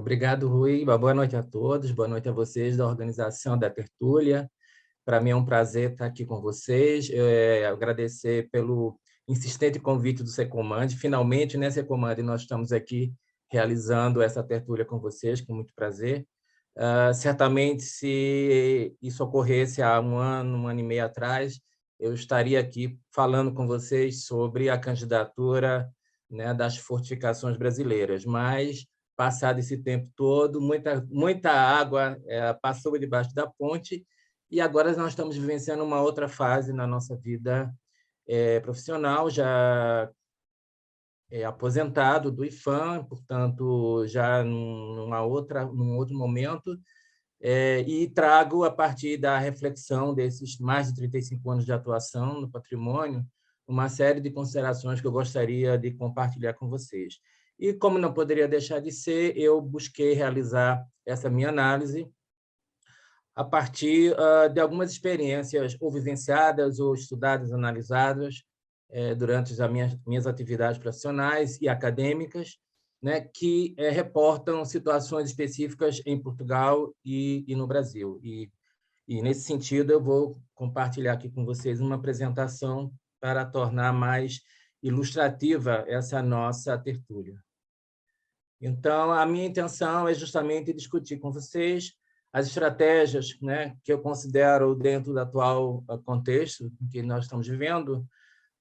Obrigado, Rui. Boa noite a todos. Boa noite a vocês da organização da Tertúlia. Para mim é um prazer estar aqui com vocês. Agradecer pelo insistente convite do Secomand. Finalmente, né, Secomand, nós estamos aqui realizando essa tertúlia com vocês, com muito prazer. Certamente, se isso ocorresse há um ano e meio atrás, eu estaria aqui falando com vocês sobre a candidatura, né, das fortificações brasileiras, mas passado esse tempo todo, muita água passou debaixo da ponte e agora nós estamos vivenciando uma outra fase na nossa vida profissional, já aposentado do IFAM, portanto, já num outro momento, e trago, a partir da reflexão desses mais de 35 anos de atuação no patrimônio, uma série de considerações que eu gostaria de compartilhar com vocês. E, como não poderia deixar de ser, eu busquei realizar essa minha análise a partir de algumas experiências ou vivenciadas, ou estudadas, analisadas, durante as minhas atividades profissionais e acadêmicas, né, que reportam situações específicas em Portugal e no Brasil. E, nesse sentido, eu vou compartilhar aqui com vocês uma apresentação para tornar mais ilustrativa essa nossa tertúlia. Então, a minha intenção é justamente discutir com vocês as estratégias, né, que eu considero, dentro do atual contexto em que nós estamos vivendo,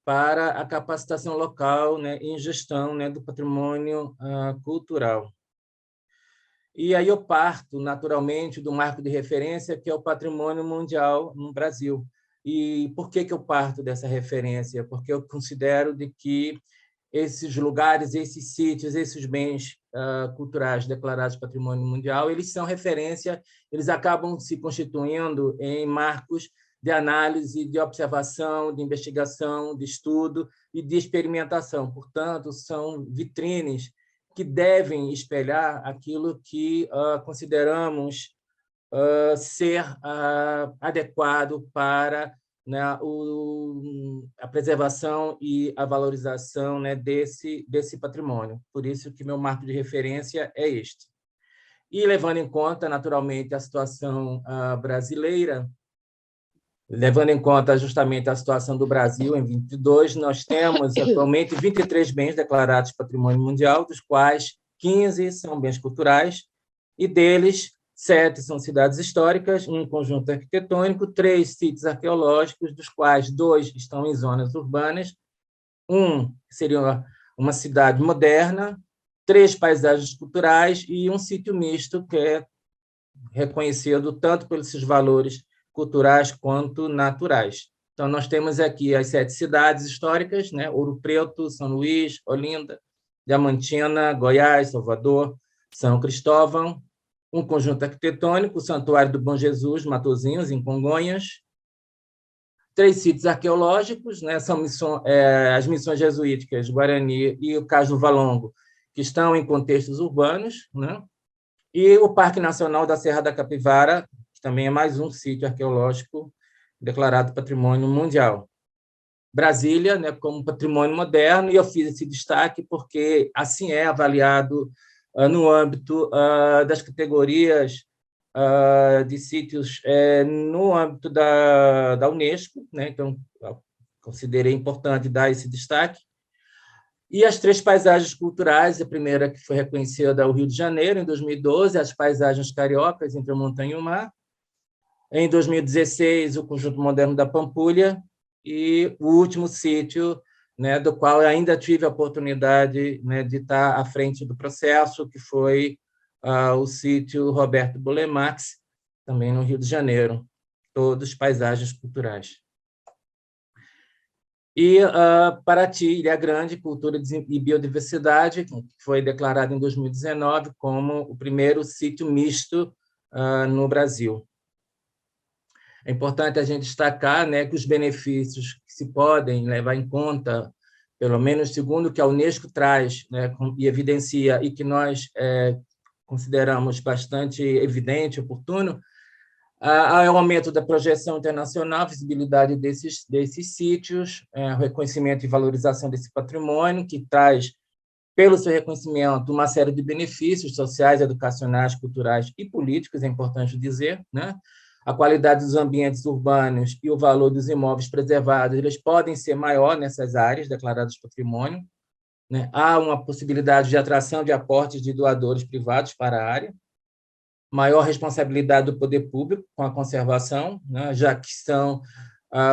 para a capacitação local, né, em gestão, né, do patrimônio cultural. E aí eu parto, naturalmente, do marco de referência, que é o patrimônio mundial no Brasil. E por que eu parto dessa referência? Porque eu considero de que esses lugares, esses sítios, esses bens culturais declarados patrimônio mundial, eles são referência, eles acabam se constituindo em marcos de análise, de observação, de investigação, de estudo e de experimentação. Portanto, são vitrines que devem espelhar aquilo que consideramos ser adequado para, né, a preservação e a valorização, né, desse patrimônio. Por isso que meu marco de referência é este. E levando em conta, naturalmente, a situação brasileira, levando em conta justamente a situação do Brasil em 22, nós temos atualmente 23 bens declarados patrimônio mundial, dos quais 15 são bens culturais, e deles 7 são cidades históricas, um conjunto arquitetônico, 3 sítios arqueológicos, dos quais 2 estão em zonas urbanas, um seria uma cidade moderna, 3 paisagens culturais e um sítio misto, que é reconhecido tanto pelos seus valores culturais quanto naturais. Então, nós temos aqui as 7 cidades históricas, né? Ouro Preto, São Luís, Olinda, Diamantina, Goiás, Salvador, São Cristóvão, um conjunto arquitetônico, o Santuário do Bom Jesus, Matozinhos, em Congonhas, 3 sítios arqueológicos, né? São as missões jesuíticas Guarani e o Cais do Valongo, que estão em contextos urbanos, né? E o Parque Nacional da Serra da Capivara, que também é mais um sítio arqueológico declarado patrimônio mundial. Brasília, né, como patrimônio moderno, e eu fiz esse destaque porque assim é avaliado no âmbito das categorias de sítios no âmbito da Unesco, né? Então, considerei importante dar esse destaque. E as 3 paisagens culturais, a primeira que foi reconhecida é o Rio de Janeiro, em 2012, as paisagens cariocas, entre a montanha e o mar. Em 2016, o Conjunto Moderno da Pampulha, e o último sítio, né, do qual eu ainda tive a oportunidade, né, de estar à frente do processo, que foi o sítio Roberto Bolemax, também no Rio de Janeiro, todos paisagens culturais. E Paraty, Ilha Grande, Cultura e Biodiversidade, que foi declarado em 2019 como o primeiro sítio misto no Brasil. É importante a gente destacar, né, que os benefícios que se podem levar em conta, pelo menos segundo o que a Unesco traz, né, e evidencia, e que nós consideramos bastante evidente, oportuno, é o aumento da projeção internacional, visibilidade desses sítios, o reconhecimento e valorização desse patrimônio, que traz pelo seu reconhecimento, uma série de benefícios sociais, educacionais, culturais e políticos, é importante dizer, né? A qualidade dos ambientes urbanos e o valor dos imóveis preservados, eles podem ser maior nessas áreas declaradas patrimônio, né? Há uma possibilidade de atração de aportes de doadores privados para a área, maior responsabilidade do poder público com a conservação, né? Já que são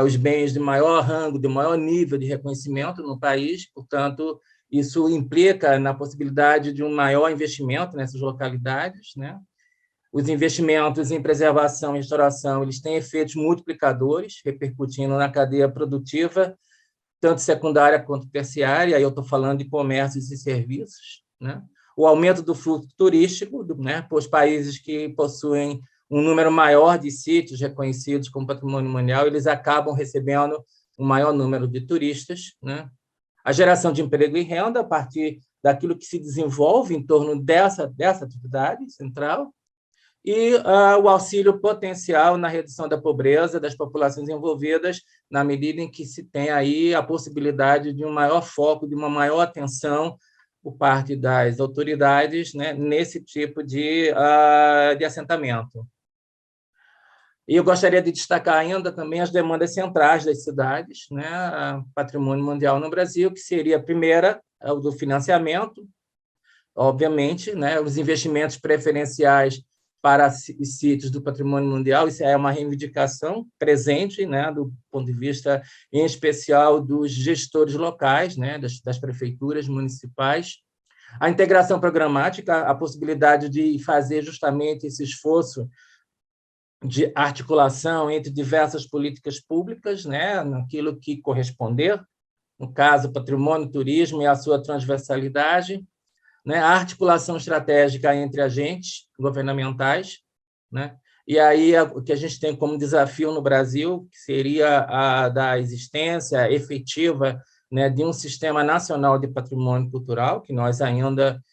os bens de maior rango, de maior nível de reconhecimento no país, portanto, isso implica na possibilidade de um maior investimento nessas localidades, né? Os investimentos em preservação e restauração, eles têm efeitos multiplicadores, repercutindo na cadeia produtiva, tanto secundária quanto terciária, aí eu estou falando de comércios e serviços, né? O aumento do fluxo turístico, né, para os países que possuem um número maior de sítios reconhecidos como patrimônio mundial, eles acabam recebendo um maior número de turistas, né? A geração de emprego e renda a partir daquilo que se desenvolve em torno dessa atividade central, e o auxílio potencial na redução da pobreza das populações envolvidas, na medida em que se tem aí a possibilidade de um maior foco, de uma maior atenção por parte das autoridades, né, nesse tipo de assentamento. E eu gostaria de destacar ainda também as demandas centrais das cidades, né, patrimônio mundial no Brasil, que seria a primeira, o do financiamento, obviamente, né, os investimentos preferenciais para os sítios do patrimônio mundial, isso é uma reivindicação presente, né, do ponto de vista, em especial, dos gestores locais, né, das prefeituras municipais. A integração programática, a possibilidade de fazer justamente esse esforço de articulação entre diversas políticas públicas, né, naquilo que corresponder, no caso, patrimônio, turismo e a sua transversalidade, né, a articulação estratégica entre agentes governamentais, né, e aí o que a gente tem como desafio no Brasil, que seria a da existência efetiva, né, de um sistema nacional de patrimônio cultural, que nós ainda,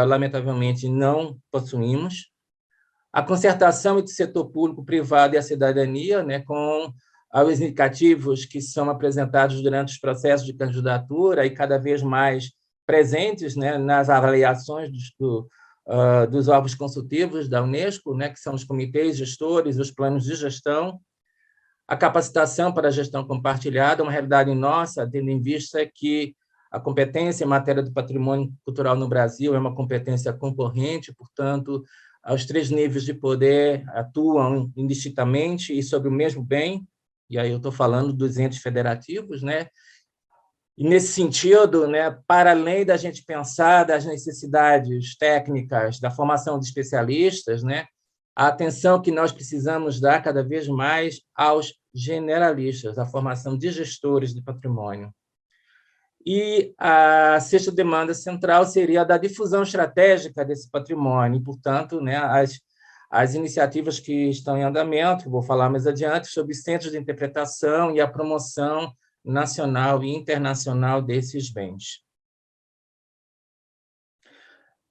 lamentavelmente, não possuímos, a concertação entre o setor público, privado e a cidadania, né, com os indicativos que são apresentados durante os processos de candidatura e cada vez mais presentes, né, nas avaliações dos órgãos consultivos da Unesco, né, que são os comitês gestores, os planos de gestão, a capacitação para a gestão compartilhada, uma realidade nossa, tendo em vista que a competência em matéria de patrimônio cultural no Brasil é uma competência concorrente, portanto, os três níveis de poder atuam indistintamente e sobre o mesmo bem, e aí eu estou falando dos entes federativos, né? E, nesse sentido, né, para além da gente pensar das necessidades técnicas, da formação de especialistas, né, a atenção que nós precisamos dar cada vez mais aos generalistas, à formação de gestores de patrimônio. E a sexta demanda central seria a da difusão estratégica desse patrimônio, e, portanto, né, as iniciativas que estão em andamento, vou falar mais adiante, sobre centros de interpretação e a promoção nacional e internacional desses bens.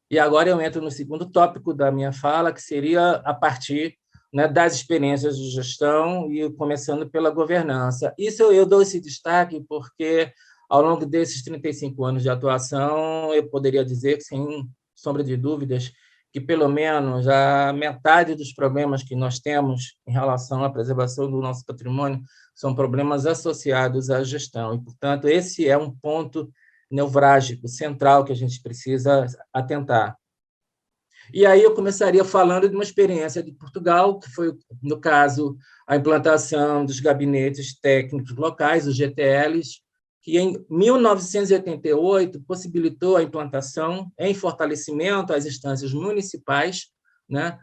E agora eu entro no segundo tópico da minha fala, que seria a partir, né, das experiências de gestão e começando pela governança. Isso eu dou esse destaque porque, ao longo desses 35 anos de atuação, eu poderia dizer, sem sombra de dúvidas, que pelo menos a metade dos problemas que nós temos em relação à preservação do nosso patrimônio são problemas associados à gestão. E, portanto, esse é um ponto nevrálgico, central, que a gente precisa atentar. E aí eu começaria falando de uma experiência de Portugal, que foi, no caso, a implantação dos gabinetes técnicos locais, os GTLs, que em 1988 possibilitou a implantação, em fortalecimento às instâncias municipais, né,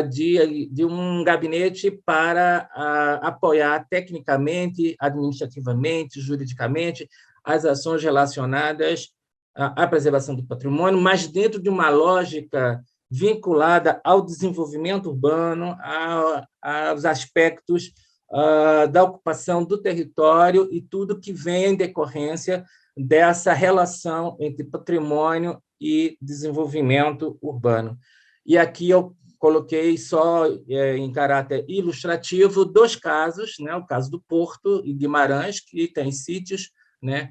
de um gabinete para apoiar tecnicamente, administrativamente, juridicamente, as ações relacionadas à preservação do patrimônio, mas dentro de uma lógica vinculada ao desenvolvimento urbano, aos aspectos da ocupação do território e tudo que vem em decorrência dessa relação entre patrimônio e desenvolvimento urbano. E aqui eu coloquei só em caráter ilustrativo 2 casos, né? O caso do Porto e Guimarães, que tem sítios, né,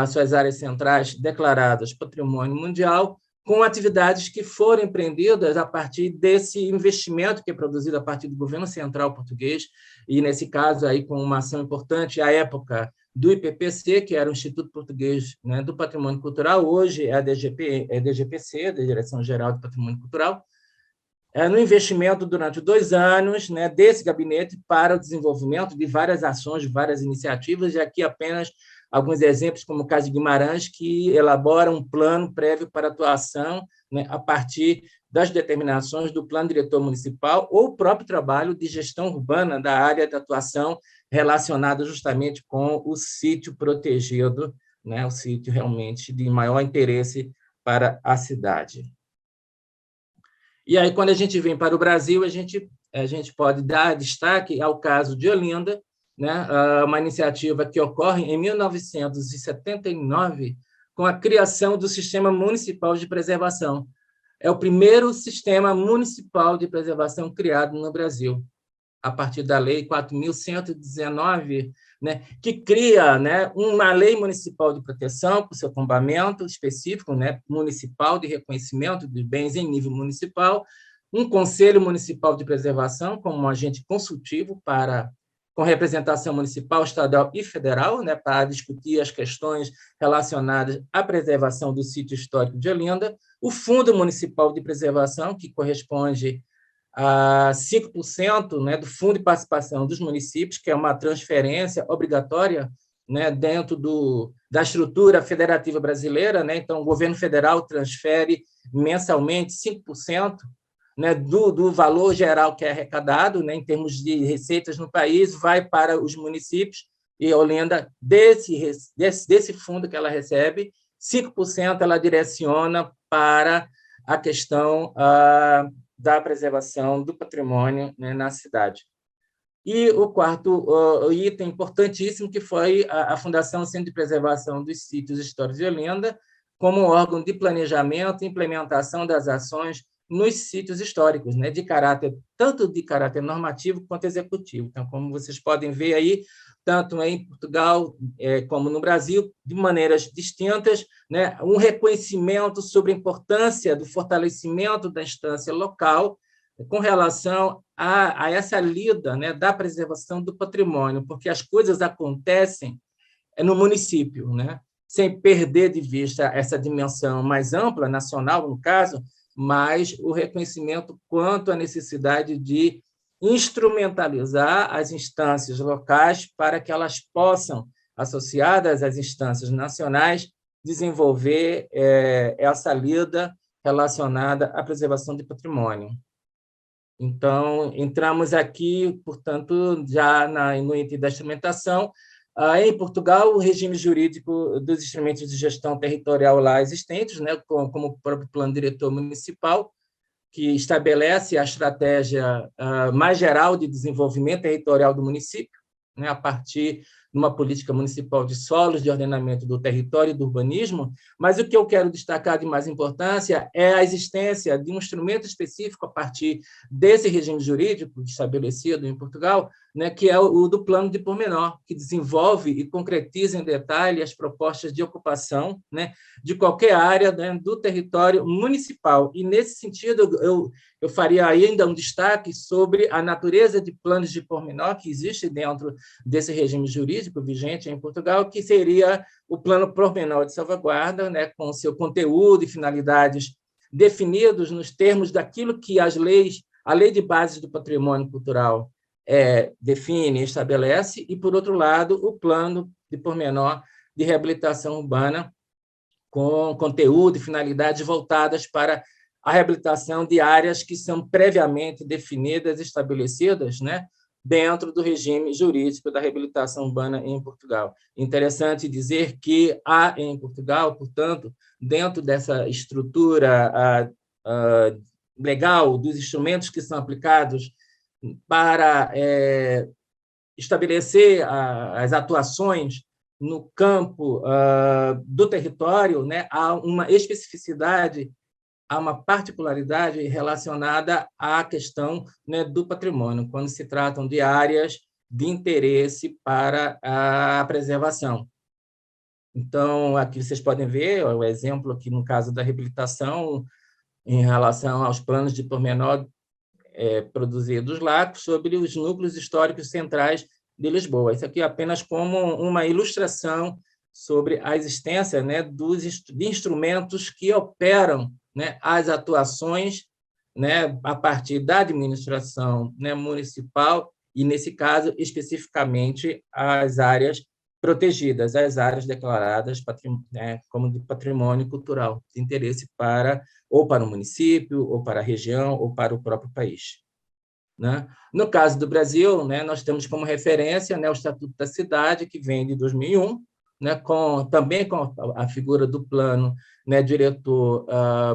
suas áreas centrais declaradas patrimônio mundial, com atividades que foram empreendidas a partir desse investimento que é produzido a partir do governo central português, e, nesse caso, aí, com uma ação importante, à época, do IPPC, que era o Instituto Português, né, do Patrimônio Cultural, hoje é a DGPC, da Direção-Geral do Patrimônio Cultural, no investimento durante 2 anos, né, desse gabinete para o desenvolvimento de várias ações, de várias iniciativas, e aqui apenas alguns exemplos, como o caso de Guimarães, que elabora um plano prévio para atuação, né, a partir das determinações do plano diretor municipal ou o próprio trabalho de gestão urbana da área de atuação relacionada justamente com o sítio protegido, né, o sítio realmente de maior interesse para a cidade. E aí, quando a gente vem para o Brasil, a gente pode dar destaque ao caso de Olinda, né, uma iniciativa que ocorre em 1979, com a criação do Sistema Municipal de Preservação. É o primeiro sistema municipal de preservação criado no Brasil, a partir da Lei 4.119, né, que cria, né, uma lei municipal de proteção, para o seu tombamento específico, né, municipal de reconhecimento de bens em nível municipal, um conselho municipal de preservação como um agente consultivo com representação municipal, estadual e federal, né, para discutir as questões relacionadas à preservação do sítio histórico de Olinda, o Fundo Municipal de Preservação, que corresponde a 5%, né, do Fundo de Participação dos Municípios, que é uma transferência obrigatória, né, dentro da estrutura federativa brasileira, né? Então, o governo federal transfere mensalmente 5%, né, do valor geral que é arrecadado, né, em termos de receitas no país, vai para os municípios, e Olinda, desse fundo que ela recebe, 5% ela direciona para a questão da preservação do patrimônio, né, na cidade. E o quarto item importantíssimo, que foi a Fundação Centro de Preservação dos Sítios Históricos de Olinda, como órgão de planejamento e implementação das ações nos sítios históricos, né, tanto de caráter normativo quanto executivo. Então, como vocês podem ver aí, tanto em Portugal como no Brasil, de maneiras distintas, né, um reconhecimento sobre a importância do fortalecimento da instância local com relação a essa lida, né, da preservação do patrimônio, porque as coisas acontecem no município, né, sem perder de vista essa dimensão mais ampla, nacional, no caso, mas o reconhecimento quanto à necessidade de instrumentalizar as instâncias locais para que elas possam, associadas às instâncias nacionais, desenvolver essa lida relacionada à preservação de patrimônio. Então, entramos aqui, portanto, já no item da instrumentação. Em Portugal, o regime jurídico dos instrumentos de gestão territorial lá existentes, né, como o próprio Plano Diretor Municipal, que estabelece a estratégia mais geral de desenvolvimento territorial do município, né, a partir de uma política municipal de solos, de ordenamento do território e do urbanismo, mas o que eu quero destacar de mais importância é a existência de um instrumento específico a partir desse regime jurídico estabelecido em Portugal, né, que é o do plano de pormenor, que desenvolve e concretiza em detalhe as propostas de ocupação, né, de qualquer área, né, do território municipal. E, nesse sentido, eu faria ainda um destaque sobre a natureza de planos de pormenor que existe dentro desse regime jurídico vigente em Portugal, que seria o plano pormenor de salvaguarda, né, com seu conteúdo e finalidades definidos nos termos daquilo que a Lei de Bases do Patrimônio Cultural define e estabelece, e, por outro lado, o plano de pormenor de reabilitação urbana, com conteúdo e finalidades voltadas para a reabilitação de áreas que são previamente definidas e estabelecidas, né, dentro do regime jurídico da reabilitação urbana em Portugal. Interessante dizer que há em Portugal, portanto, dentro dessa estrutura legal dos instrumentos que são aplicados para estabelecer as atuações no campo do território, né, há uma especificidade, há uma particularidade relacionada à questão, né, do patrimônio, quando se tratam de áreas de interesse para a preservação. Então, aqui vocês podem ver o exemplo aqui no caso da reabilitação em relação aos planos de pormenor produzidos lá sobre os núcleos históricos centrais de Lisboa. Isso aqui é apenas como uma ilustração sobre a existência, né, de instrumentos que operam, né, as atuações, né, a partir da administração, né, municipal e, nesse caso, especificamente, as áreas protegidas, as áreas declaradas como de patrimônio cultural de interesse ou para o município, ou para a região, ou para o próprio país. Né? No caso do Brasil, né, nós temos como referência, né, o Estatuto da Cidade, que vem de 2001, né, também com a figura do plano, né, diretor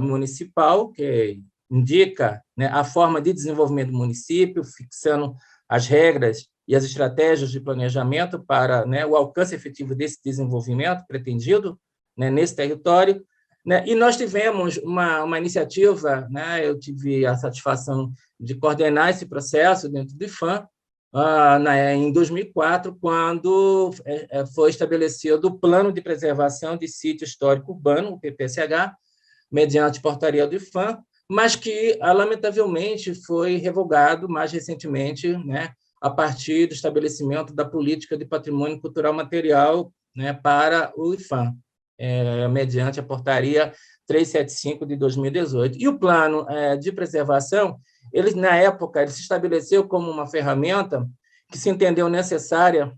municipal, que indica, né, a forma de desenvolvimento do município, fixando as regras e as estratégias de planejamento para, né, o alcance efetivo desse desenvolvimento pretendido, né, nesse território. Né? E nós tivemos uma iniciativa, né, eu tive a satisfação de coordenar esse processo dentro do IPHAN, em 2004, quando foi estabelecido o Plano de Preservação de Sítio Histórico Urbano, o PPSH, mediante portaria do IPHAN, mas que, lamentavelmente, foi revogado mais recentemente, né, a partir do estabelecimento da Política de Patrimônio Cultural Material, né, para o IPHAN, mediante a portaria 375 de 2018. E o plano de preservação, na época, ele se estabeleceu como uma ferramenta que se entendeu necessária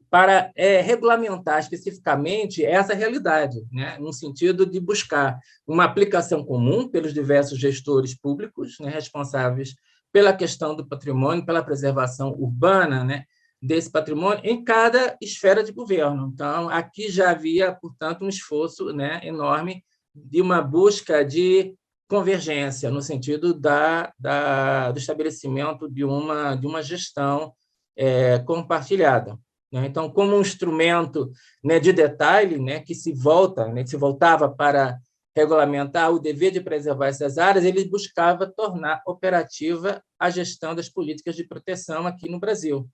para regulamentar especificamente essa realidade, né, no sentido de buscar uma aplicação comum pelos diversos gestores públicos, né, responsáveis pela questão do patrimônio, pela preservação urbana, né, desse patrimônio em cada esfera de governo. Então, aqui já havia, portanto, um esforço, né, enorme de uma busca de convergência, no sentido do estabelecimento de uma gestão compartilhada. Então, como um instrumento, né, de detalhe, né, que se voltava para regulamentar o dever de preservar essas áreas, ele buscava tornar operativa a gestão das políticas de proteção aqui no Brasil.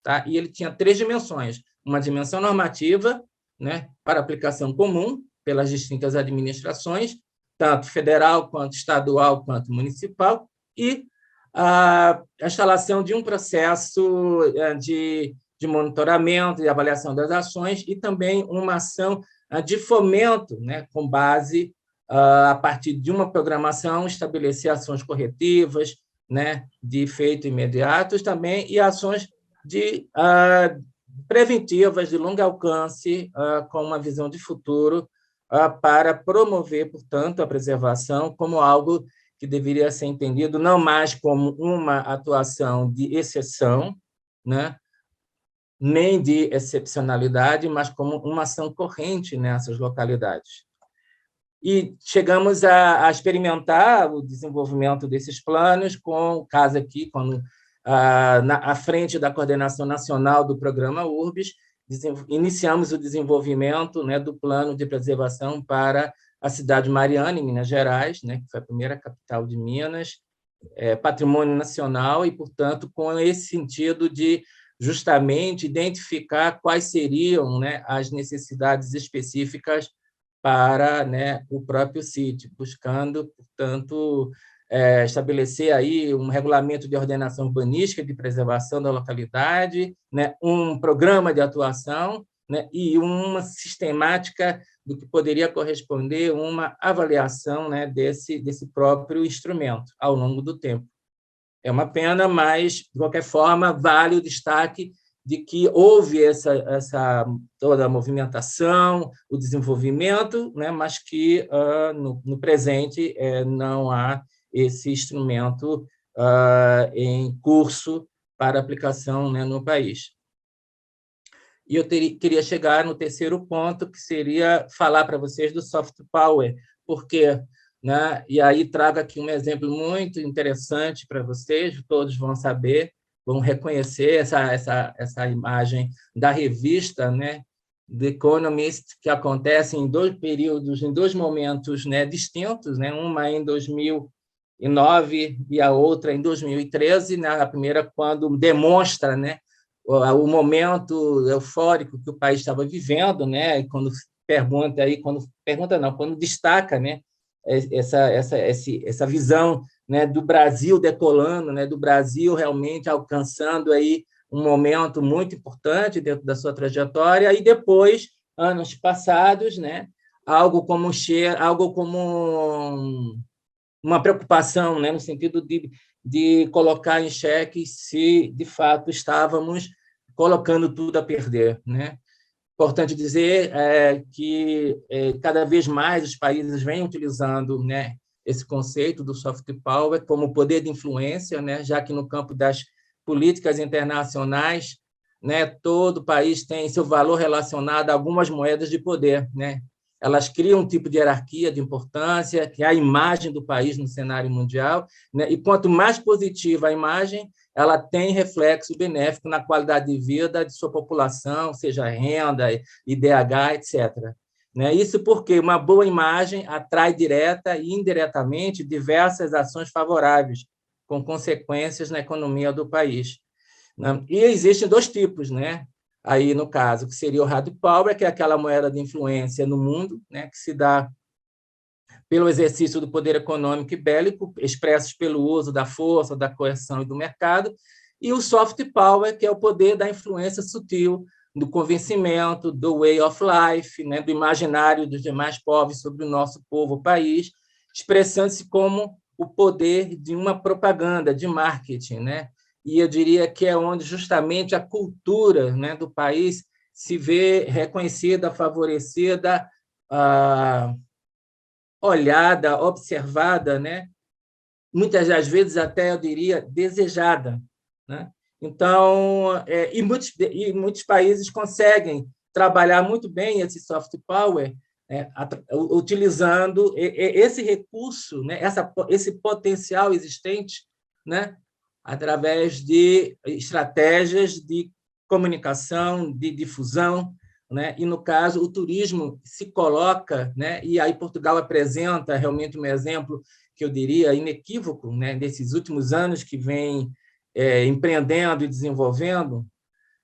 Tá? E ele tinha 3 dimensões: uma dimensão normativa, né, para aplicação comum pelas distintas administrações, tanto federal, quanto estadual, quanto municipal, e a instalação de um processo de monitoramento e avaliação das ações, e também uma ação de fomento, né, com base a partir de uma programação, estabelecer ações corretivas, né, de efeito imediatos também, e ações preventivas de longo alcance, com uma visão de futuro, para promover, portanto, a preservação como algo que deveria ser entendido não mais como uma atuação de exceção, né, nem de excepcionalidade, mas como uma ação corrente nessas localidades. E chegamos a experimentar o desenvolvimento desses planos, com o caso aqui, quando, à frente da coordenação nacional do programa URBS, iniciamos o desenvolvimento, né, do plano de preservação para a cidade de Mariana, em Minas Gerais, né, que foi a primeira capital de Minas, patrimônio nacional, e, portanto, com esse sentido de justamente identificar quais seriam, né, as necessidades específicas para, né, o próprio sítio, buscando, portanto, estabelecer aí um regulamento de ordenação urbanística de preservação da localidade, né, um programa de atuação, né, e uma sistemática do que poderia corresponder uma avaliação, né, desse próprio instrumento ao longo do tempo. É uma pena, mas, de qualquer forma, vale o destaque de que houve toda a movimentação, o desenvolvimento, né, mas que, no presente, não há esse instrumento em curso para aplicação, né, no país. E eu queria chegar no terceiro ponto, que seria falar para vocês do soft power, porque, né, e aí trago aqui um exemplo muito interessante para vocês, todos vão saber, vão reconhecer essa imagem da revista, né, The Economist, que acontece em 2 períodos, em 2 momentos, né, distintos, né, uma em 2009 e a outra em 2013, né, a primeira quando demonstra, né, o momento eufórico que o país estava vivendo, né? Quando quando destaca, né? Essa visão, né? Do Brasil decolando, né? Do Brasil realmente alcançando aí um momento muito importante dentro da sua trajetória, e depois, anos passados, né? Algo como uma preocupação, né? No sentido de colocar em xeque se, de fato, estávamos colocando tudo a perder, né? Importante dizer que cada vez mais os países vêm utilizando, né, esse conceito do soft power como poder de influência, né, já que no campo das políticas internacionais, né, todo país tem seu valor relacionado a algumas moedas de poder, né? Elas criam um tipo de hierarquia de importância, que é a imagem do país no cenário mundial, né? E quanto mais positiva a imagem, ela tem reflexo benéfico na qualidade de vida de sua população, seja renda, IDH, etc. Isso porque uma boa imagem atrai direta e indiretamente diversas ações favoráveis, com consequências na economia do país. E existem dois tipos, né? Aí, no caso, que seria o hard power, que é aquela moeda de influência no mundo, né? Que se dá pelo exercício do poder econômico e bélico, expressos pelo uso da força, da coerção e do mercado, e o soft power, que é o poder da influência sutil, do convencimento, do way of life, né, do imaginário dos demais povos sobre o nosso povo, o país, expressando-se como o poder de uma propaganda, de marketing, né? E eu diria que é onde justamente a cultura, né, do país se vê reconhecida, favorecida, olhada, observada, né? Muitas das vezes até, eu diria, desejada, né? Então, muitos países conseguem trabalhar muito bem esse soft power, né? Utilizando esse recurso, né? Esse potencial existente, né? Através de estratégias de comunicação, de difusão, né? E, no caso, o turismo se coloca, né? E aí Portugal apresenta realmente um exemplo que eu diria inequívoco, né? Desses últimos anos que vem empreendendo e desenvolvendo,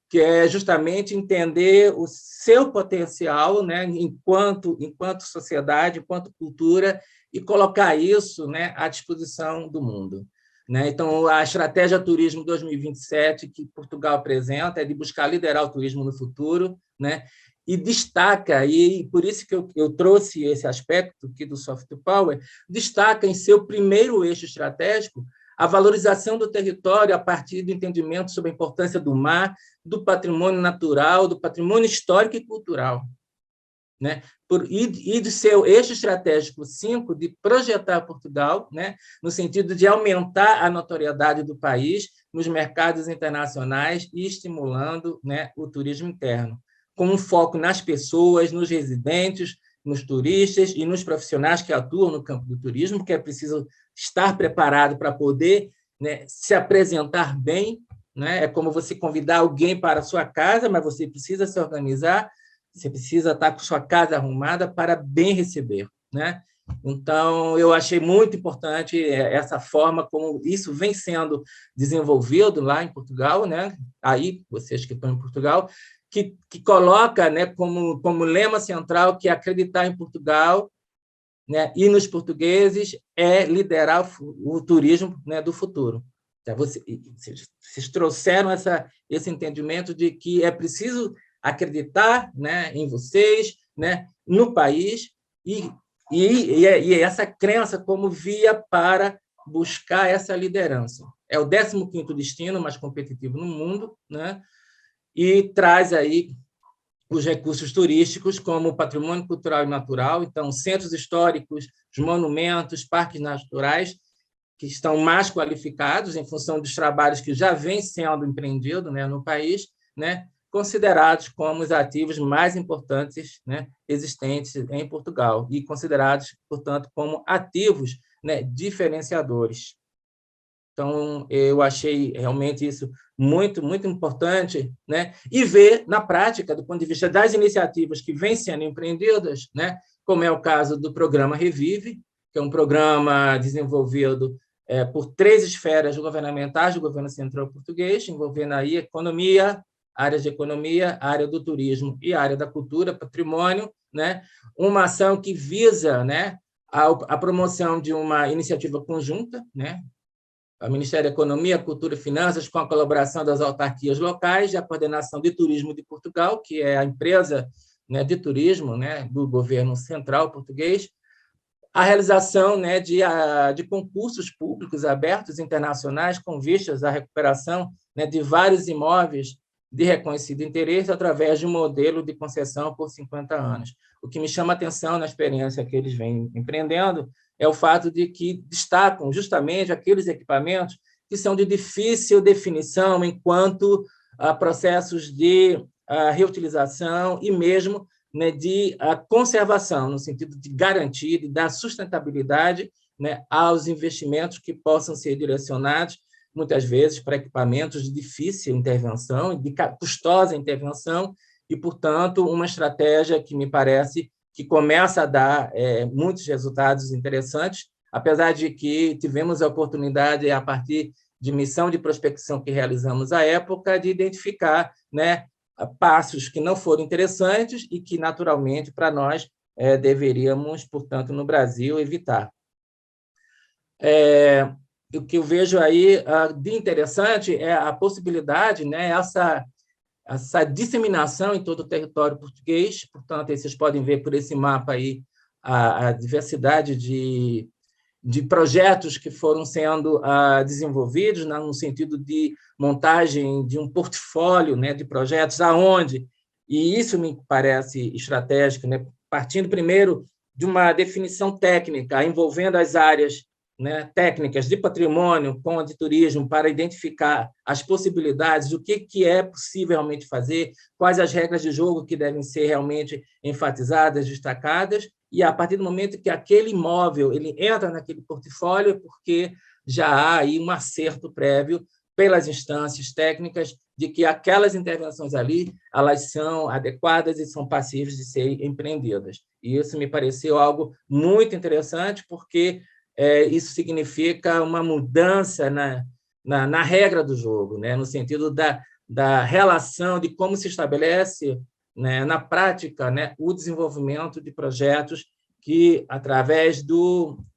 que é justamente entender o seu potencial, né? enquanto sociedade, enquanto cultura, e colocar isso, né? À disposição do mundo. Né? Então, a estratégia Turismo 2027 que Portugal apresenta é de buscar liderar o turismo no futuro, né? E destaca, e por isso que eu trouxe esse aspecto aqui do soft power, destaca em seu primeiro eixo estratégico a valorização do território a partir do entendimento sobre a importância do mar, do patrimônio natural, do patrimônio histórico e cultural. Né? E do seu eixo estratégico 5, de projetar Portugal, né? No sentido de aumentar a notoriedade do país nos mercados internacionais e estimulando, né, o turismo interno, com um foco nas pessoas, nos residentes, nos turistas e nos profissionais que atuam no campo do turismo, que é preciso estar preparado para poder, né, se apresentar bem. Né? É como você convidar alguém para a sua casa, mas você precisa se organizar, você precisa estar com sua casa arrumada para bem receber. Né? Então, eu achei muito importante essa forma como isso vem sendo desenvolvido lá em Portugal, né? Aí, vocês que estão em Portugal, que coloca, né, como lema central que acreditar em Portugal, né, e nos portugueses é liderar o turismo, né, do futuro. Então, vocês trouxeram esse entendimento de que é preciso acreditar, né, em vocês, né, no país, e essa crença como via para buscar essa liderança. É o 15º destino mais competitivo no mundo, né? E traz aí os recursos turísticos, como o patrimônio cultural e natural, então, centros históricos, os monumentos, parques naturais, que estão mais qualificados em função dos trabalhos que já vêm sendo empreendidos, né, no país, né, considerados como os ativos mais importantes, né, existentes em Portugal e considerados, portanto, como ativos, né, diferenciadores. Então, eu achei realmente isso muito, muito importante, né? E ver na prática, do ponto de vista das iniciativas que vêm sendo empreendidas, né? Como é o caso do programa Revive, que é um programa desenvolvido por 3 esferas governamentais do governo central português, envolvendo aí economia, áreas de economia, área do turismo e área da cultura, patrimônio, né? Uma ação que visa, né, a promoção de uma iniciativa conjunta, né? O Ministério da Economia, Cultura e Finanças, com a colaboração das autarquias locais e a Coordenação de Turismo de Portugal, que é a empresa, né, de turismo, né, do governo central português, a realização, né, de concursos públicos abertos internacionais com vistas à recuperação, né, de vários imóveis de reconhecido interesse através de um modelo de concessão por 50 anos. O que me chama a atenção na experiência que eles vêm empreendendo é o fato de que destacam justamente aqueles equipamentos que são de difícil definição enquanto processos de reutilização e mesmo, né, de conservação, no sentido de garantir e dar sustentabilidade, né, aos investimentos que possam ser direcionados, muitas vezes, para equipamentos de difícil intervenção, de custosa intervenção, e, portanto, uma estratégia que me parece que começa a dar muitos resultados interessantes, apesar de que tivemos a oportunidade, a partir de missão de prospecção que realizamos à época, de identificar, né, passos que não foram interessantes e que, naturalmente, para nós, deveríamos, portanto, no Brasil, evitar. O que eu vejo aí de interessante é a possibilidade, né, essa disseminação em todo o território português. Portanto, aí vocês podem ver por esse mapa aí a diversidade de projetos que foram sendo desenvolvidos, no sentido de montagem de um portfólio, né, de projetos, aonde, e isso me parece estratégico, né, partindo primeiro de uma definição técnica, envolvendo as áreas, né, técnicas de patrimônio com a de turismo, para identificar as possibilidades, o que é possível realmente fazer, quais as regras de jogo que devem ser realmente enfatizadas, destacadas, e a partir do momento que aquele imóvel ele entra naquele portfólio, porque já há aí um acerto prévio pelas instâncias técnicas de que aquelas intervenções ali elas são adequadas e são passíveis de serem empreendidas. E isso me pareceu algo muito interessante, porque isso significa uma mudança na regra do jogo, né? No sentido da relação de como se estabelece, né, na prática, né, o desenvolvimento de projetos que, através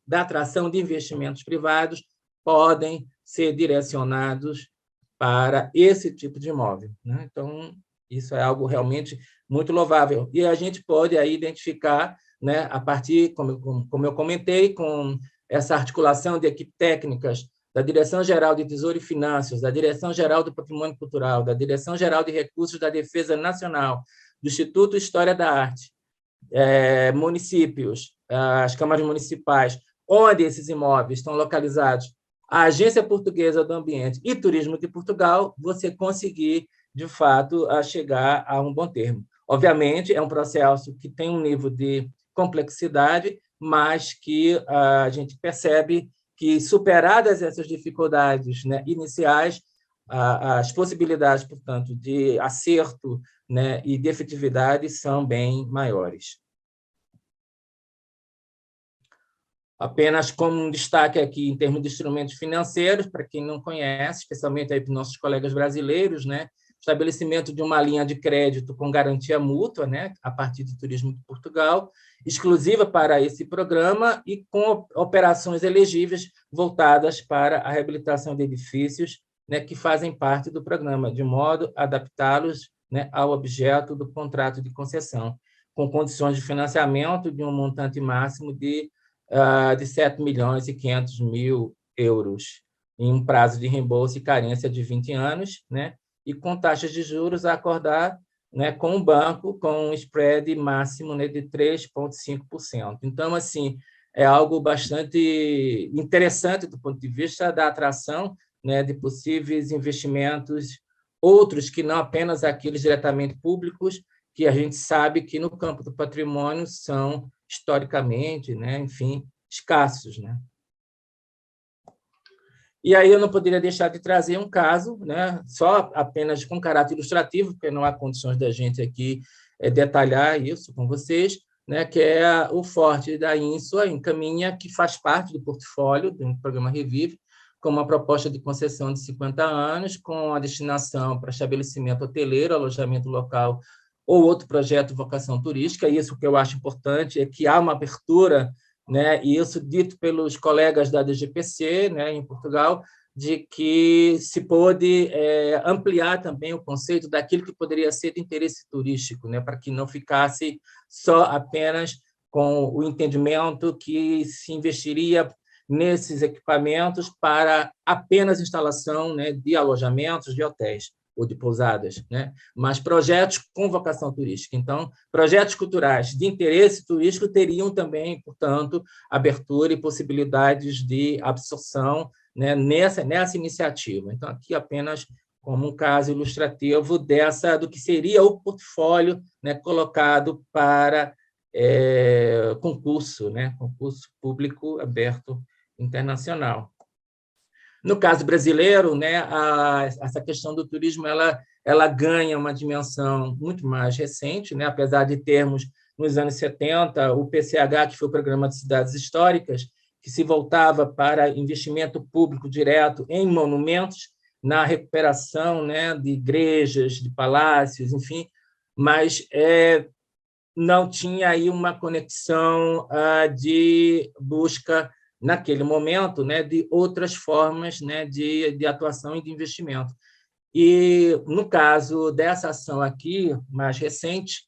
da atração de investimentos privados, podem ser direcionados para esse tipo de imóvel, né? Então, isso é algo realmente muito louvável. E a gente pode aí identificar, né, a partir, como eu comentei, com essa articulação de equipes técnicas da Direção-Geral de Tesouro e Finanças, da Direção-Geral do Patrimônio Cultural, da Direção-Geral de Recursos da Defesa Nacional, do Instituto História da Arte, municípios, as câmaras municipais, onde esses imóveis estão localizados, a Agência Portuguesa do Ambiente e Turismo de Portugal, você conseguir, de fato, chegar a um bom termo. Obviamente, é um processo que tem um nível de complexidade, mas que a gente percebe que, superadas essas dificuldades, né, iniciais, as possibilidades, portanto, de acerto, né, e de efetividade são bem maiores. Apenas como um destaque aqui em termos de instrumentos financeiros, para quem não conhece, especialmente aí para os nossos colegas brasileiros, né, estabelecimento de uma linha de crédito com garantia mútua, né, a partir do Turismo de Portugal, exclusiva para esse programa e com operações elegíveis voltadas para a reabilitação de edifícios, né, que fazem parte do programa, de modo a adaptá-los, né, ao objeto do contrato de concessão, com condições de financiamento de um montante máximo de 7.500.000 euros, em um prazo de reembolso e carência de 20 anos, né, e com taxas de juros a acordar, né, com o banco, com um spread máximo, né, de 3,5%. Então, assim, é algo bastante interessante do ponto de vista da atração, né, de possíveis investimentos, outros que não apenas aqueles diretamente públicos, que a gente sabe que no campo do patrimônio são historicamente, né, enfim, escassos, né? E aí eu não poderia deixar de trazer um caso, né, só apenas com caráter ilustrativo, porque não há condições da gente aqui detalhar isso com vocês, né, que é o Forte da Insua, em Caminha, que faz parte do portfólio do programa Revive, com uma proposta de concessão de 50 anos, com a destinação para estabelecimento hoteleiro, alojamento local ou outro projeto de vocação turística. Isso que eu acho importante é que há uma abertura, né, e isso dito pelos colegas da DGPC, né, em Portugal, de que se pôde ampliar também o conceito daquilo que poderia ser de interesse turístico, né, para que não ficasse só apenas com o entendimento que se investiria nesses equipamentos para apenas instalação, né, de alojamentos, de hotéis ou de pousadas, né? Mas projetos com vocação turística. Então, projetos culturais de interesse turístico teriam também, portanto, abertura e possibilidades de absorção, né, nessa iniciativa. Então, aqui apenas como um caso ilustrativo do que seria o portfólio, né, colocado para concurso, né, concurso público aberto internacional. No caso brasileiro, né, essa questão do turismo ela ganha uma dimensão muito mais recente, né, apesar de termos, nos anos 70, o PCH, que foi o Programa de Cidades Históricas, que se voltava para investimento público direto em monumentos, na recuperação, né, de igrejas, de palácios, enfim, mas não tinha aí uma conexão de busca naquele momento, né, de outras formas, né, de atuação e de investimento. E, no caso dessa ação aqui, mais recente,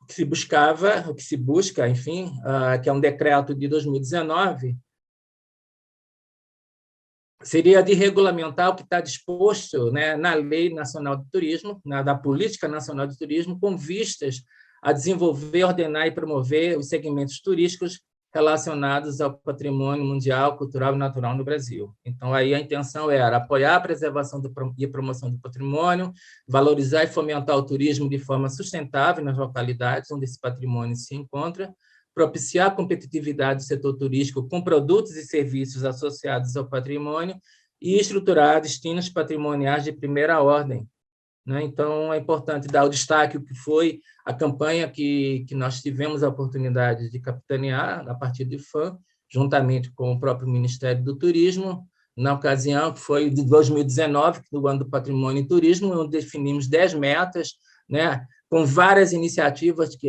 o que se busca, enfim, que é um decreto de 2019, seria de regulamentar o que está disposto, né, na Lei Nacional de Turismo, da Política Nacional de Turismo, com vistas a desenvolver, ordenar e promover os segmentos turísticos relacionados ao patrimônio mundial, cultural e natural no Brasil. Então, aí a intenção era apoiar a preservação e a promoção do patrimônio, valorizar e fomentar o turismo de forma sustentável nas localidades onde esse patrimônio se encontra, propiciar a competitividade do setor turístico com produtos e serviços associados ao patrimônio e estruturar destinos patrimoniais de primeira ordem, né? Então, é importante dar o destaque ao que foi a campanha que nós tivemos a oportunidade de capitanear, a partir do FAM, juntamente com o próprio Ministério do Turismo, na ocasião, que foi de 2019, do ano do Patrimônio e Turismo, onde definimos 10 metas, né, com várias iniciativas que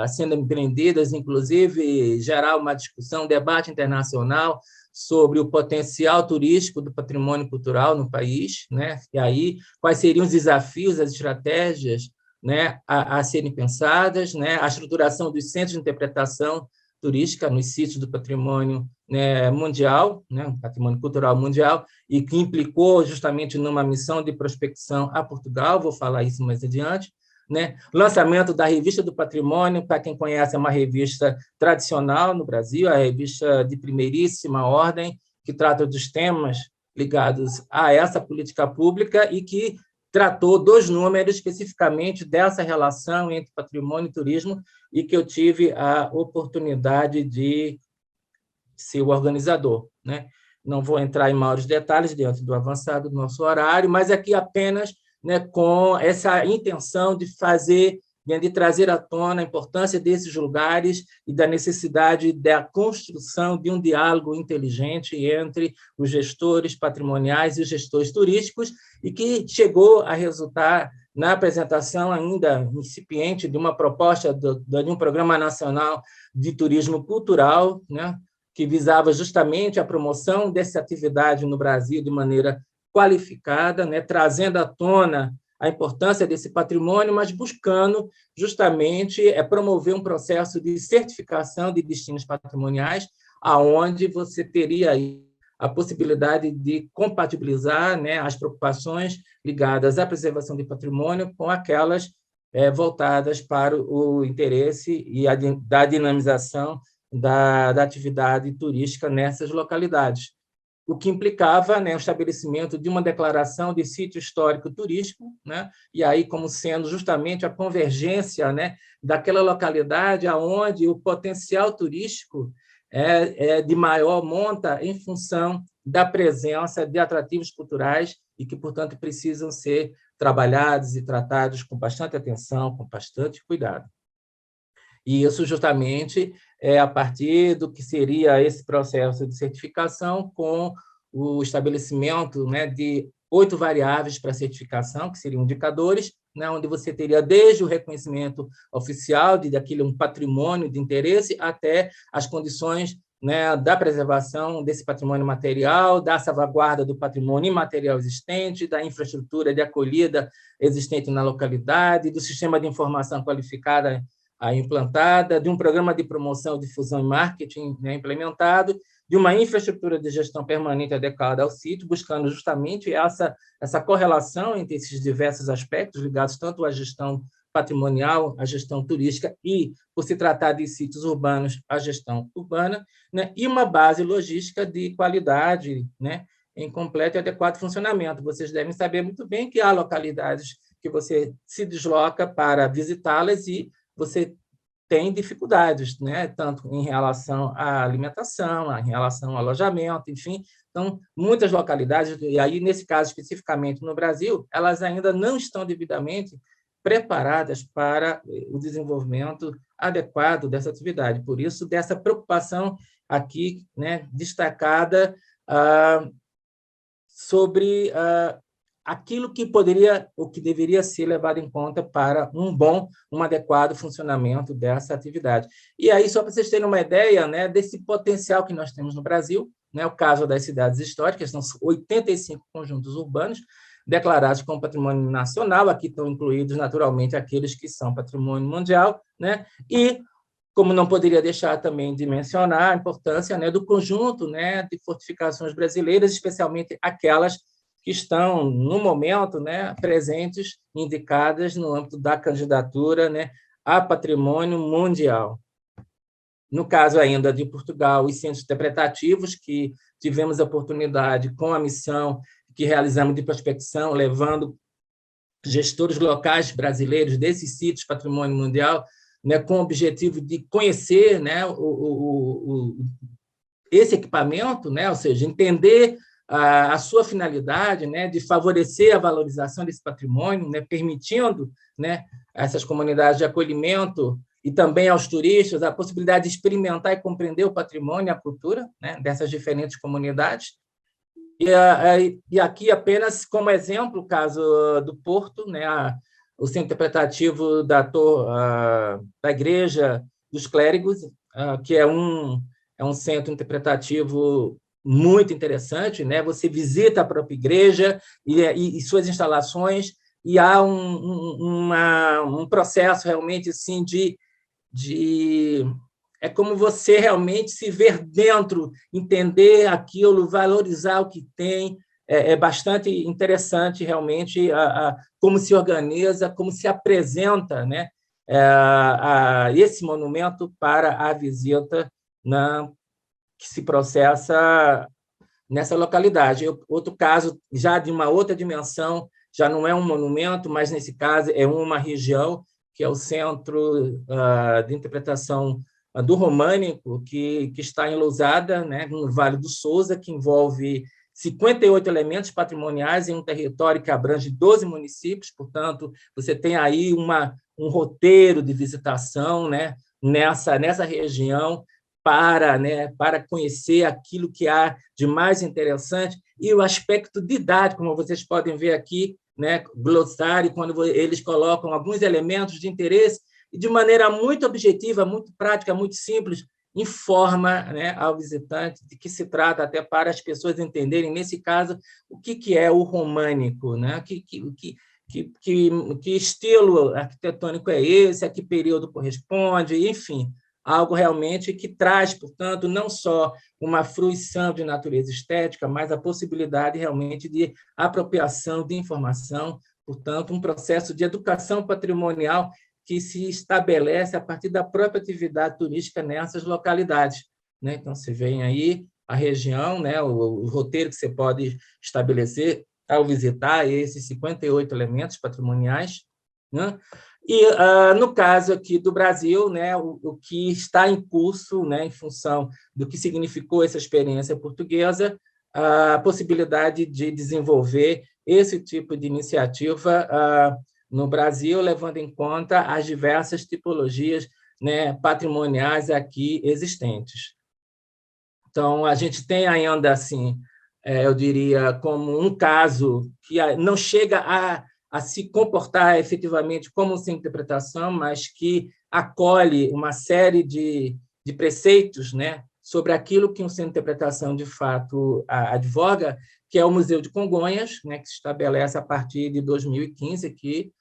sendo empreendidas, inclusive gerar uma discussão, um debate internacional sobre o potencial turístico do patrimônio cultural no país, né? E aí quais seriam os desafios, as estratégias, né, a serem pensadas, né? A estruturação dos centros de interpretação turística nos sítios do patrimônio, né, mundial, né, patrimônio cultural mundial, e que implicou justamente numa missão de prospecção a Portugal, vou falar isso mais adiante, né? Lançamento da Revista do Patrimônio, para quem conhece, é uma revista tradicional no Brasil, a revista de primeiríssima ordem, que trata dos temas ligados a essa política pública e que tratou dos números especificamente dessa relação entre patrimônio e turismo, e que eu tive a oportunidade de ser o organizador, né? Não vou entrar em maiores detalhes diante do avançado do nosso horário, mas aqui apenas, né, com essa intenção de fazer, de trazer à tona a importância desses lugares e da necessidade da construção de um diálogo inteligente entre os gestores patrimoniais e os gestores turísticos, e que chegou a resultar na apresentação ainda incipiente de uma proposta de um Programa Nacional de Turismo Cultural, né, que visava justamente a promoção dessa atividade no Brasil de maneira qualificada, né, trazendo à tona a importância desse patrimônio, mas buscando justamente promover um processo de certificação de destinos patrimoniais, aonde você teria aí a possibilidade de compatibilizar, né, as preocupações ligadas à preservação de patrimônio com aquelas voltadas para o interesse e da dinamização da atividade turística nessas localidades, o que implicava, né, o estabelecimento de uma declaração de sítio histórico turístico, né, e aí como sendo justamente a convergência, né, daquela localidade aonde o potencial turístico é de maior monta em função da presença de atrativos culturais e que, portanto, precisam ser trabalhados e tratados com bastante atenção, com bastante cuidado. E isso justamente é a partir do que seria esse processo de certificação com o estabelecimento, né, de 8 variáveis para certificação, que seriam indicadores, né, onde você teria desde o reconhecimento oficial daquele um patrimônio de interesse até as condições, né, da preservação desse patrimônio material, da salvaguarda do patrimônio imaterial existente, da infraestrutura de acolhida existente na localidade, do sistema de informação qualificada implantada, de um programa de promoção, difusão e marketing, né, implementado, de uma infraestrutura de gestão permanente adequada ao sítio, buscando justamente essa correlação entre esses diversos aspectos ligados tanto à gestão patrimonial, à gestão turística e, por se tratar de sítios urbanos, à gestão urbana, né, e uma base logística de qualidade, né, em completo e adequado funcionamento. Vocês devem saber muito bem que há localidades que você se desloca para visitá-las e você tem dificuldades, né? Tanto em relação à alimentação, em relação ao alojamento, enfim. Então, muitas localidades, e aí, nesse caso especificamente no Brasil, elas ainda não estão devidamente preparadas para o desenvolvimento adequado dessa atividade. Por isso, dessa preocupação aqui, né, destacada sobre aquilo que poderia, ou que deveria ser levado em conta para um adequado funcionamento dessa atividade. E aí, só para vocês terem uma ideia, né, desse potencial que nós temos no Brasil, né, o caso das cidades históricas, são 85 conjuntos urbanos declarados como patrimônio nacional, aqui estão incluídos, naturalmente, aqueles que são patrimônio mundial, né, e como não poderia deixar também de mencionar a importância, né, do conjunto, né, de fortificações brasileiras, especialmente aquelas que estão, no momento, né, presentes, indicadas no âmbito da candidatura, né, a patrimônio mundial. No caso ainda de Portugal, os centros interpretativos, que tivemos a oportunidade, com a missão que realizamos de prospecção, levando gestores locais brasileiros desses sítios patrimônio mundial, né, com o objetivo de conhecer, né, esse equipamento, né, ou seja, entender a sua finalidade, né, de favorecer a valorização desse patrimônio, né, permitindo, né, a essas comunidades de acolhimento e também aos turistas a possibilidade de experimentar e compreender o patrimônio e a cultura, né, dessas diferentes comunidades. E aqui, apenas como exemplo, o caso do Porto, né, o Centro Interpretativo da Igreja dos Clérigos, que é um centro interpretativo muito interessante, né? Você visita a própria igreja e suas instalações, e há um processo realmente assim é como você realmente se ver dentro, entender aquilo, valorizar o que tem. É bastante interessante, realmente, como se organiza, como se apresenta, né, esse monumento para a visita que se processa nessa localidade. Outro caso, já de uma outra dimensão, já não é um monumento, mas, nesse caso, é uma região, que é o Centro de Interpretação do Românico, que está em Lousada, né, no Vale do Sousa, que envolve 58 elementos patrimoniais em um território que abrange 12 municípios, portanto, você tem aí um roteiro de visitação, né, nessa região, para conhecer aquilo que há de mais interessante, e o aspecto didático, como vocês podem ver aqui, né, glossário, quando eles colocam alguns elementos de interesse, e de maneira muito objetiva, muito prática, muito simples, informa, né, ao visitante de que se trata, até para as pessoas entenderem, nesse caso, o que é o românico, né? Que estilo arquitetônico é esse, a que período corresponde, enfim, algo realmente que traz, portanto, não só uma fruição de natureza estética, mas a possibilidade realmente de apropriação de informação, portanto, um processo de educação patrimonial que se estabelece a partir da própria atividade turística nessas localidades, né? Então, você vem aí a região, né, o roteiro que você pode estabelecer ao visitar esses 58 elementos patrimoniais, né? E, no caso aqui do Brasil, né, o que está em curso, né, em função do que significou essa experiência portuguesa, a possibilidade de desenvolver esse tipo de iniciativa no Brasil, levando em conta as diversas tipologias, né, patrimoniais aqui existentes. Então, a gente tem ainda assim eu diria, como um caso que não chega a se comportar efetivamente como um centro de interpretação, mas que acolhe uma série de preceitos, né, sobre aquilo que um centro de interpretação, de fato, advoga, que é o Museu de Congonhas, né, que se estabelece a partir de 2015 aqui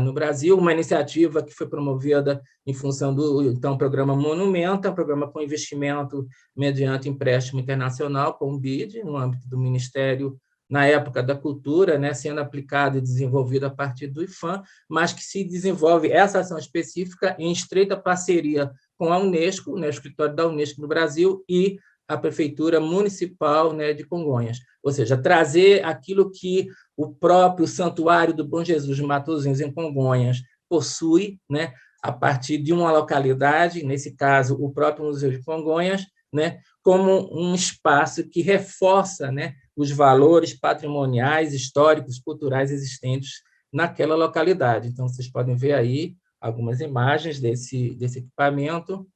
no Brasil, uma iniciativa que foi promovida em função do então programa Monumenta, um programa com investimento mediante empréstimo internacional, com o BID, no âmbito do Ministério, na época da Cultura, né, sendo aplicado e desenvolvido a partir do IFAM, mas que se desenvolve essa ação específica em estreita parceria com a Unesco, né, o escritório da Unesco no Brasil, e a Prefeitura Municipal, né, de Congonhas. Ou seja, trazer aquilo que o próprio Santuário do Bom Jesus de Matosinhos, em Congonhas, possui, né, a partir de uma localidade, nesse caso, o próprio Museu de Congonhas, né, como um espaço que reforça, né, os valores patrimoniais, históricos, culturais existentes naquela localidade. Então, vocês podem ver aí algumas imagens desse equipamento.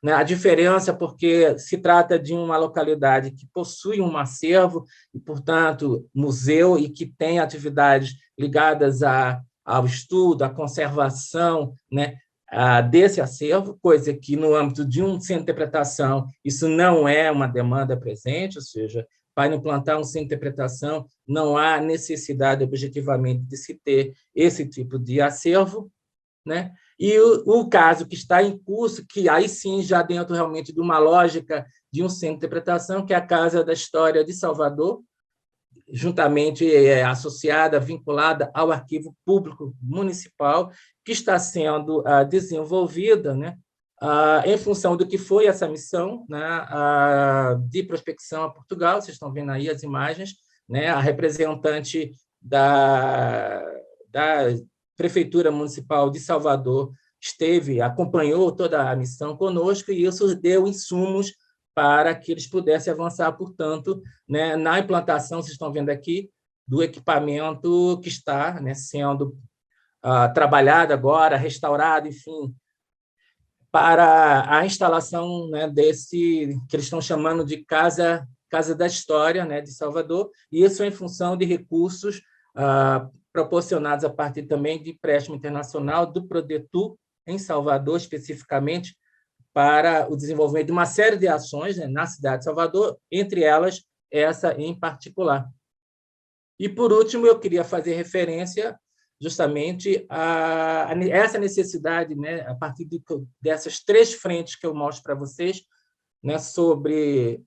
A diferença, porque se trata de uma localidade que possui um acervo e, portanto, museu, e que tem atividades ligadas ao estudo, à conservação, né, desse acervo, coisa que, no âmbito de um centro de interpretação, isso não é uma demanda presente, ou seja, para implantar um centro de interpretação, não há necessidade, objetivamente, de se ter esse tipo de acervo, né? E o caso que está em curso, que aí sim, já dentro realmente de uma lógica de um centro de interpretação, que é a Casa da História de Salvador, juntamente associada, vinculada ao Arquivo Público Municipal, que está sendo desenvolvida, né, em função do que foi essa missão, né, de prospecção a Portugal. Vocês estão vendo aí as imagens, né, a representante da Prefeitura Municipal de Salvador acompanhou toda a missão conosco, e isso deu insumos para que eles pudessem avançar, portanto, né, na implantação, vocês estão vendo aqui, do equipamento que está, né, sendo trabalhado agora, restaurado, enfim, para a instalação, né, desse, que eles estão chamando de Casa da História, né, de Salvador, e isso em função de recursos proporcionados a partir também de empréstimo internacional do Prodetur, em Salvador, especificamente, para o desenvolvimento de uma série de ações, né, na cidade de Salvador, entre elas essa em particular. E, por último, eu queria fazer referência justamente a essa necessidade, né, a partir dessas três frentes que eu mostro para vocês, né, sobre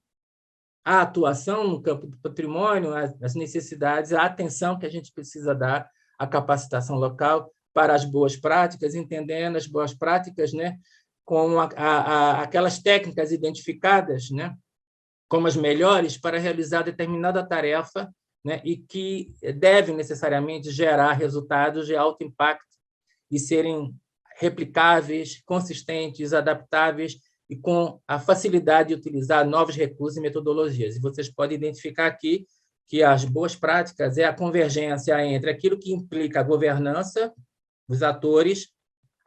a atuação no campo do patrimônio, as necessidades, a atenção que a gente precisa dar à capacitação local para as boas práticas, entendendo as boas práticas, né, como aquelas técnicas identificadas, né, como as melhores para realizar determinada tarefa, né, e que devem necessariamente gerar resultados de alto impacto e serem replicáveis, consistentes, adaptáveis e com a facilidade de utilizar novos recursos e metodologias. E vocês podem identificar aqui que as boas práticas é a convergência entre aquilo que implica a governança, os atores,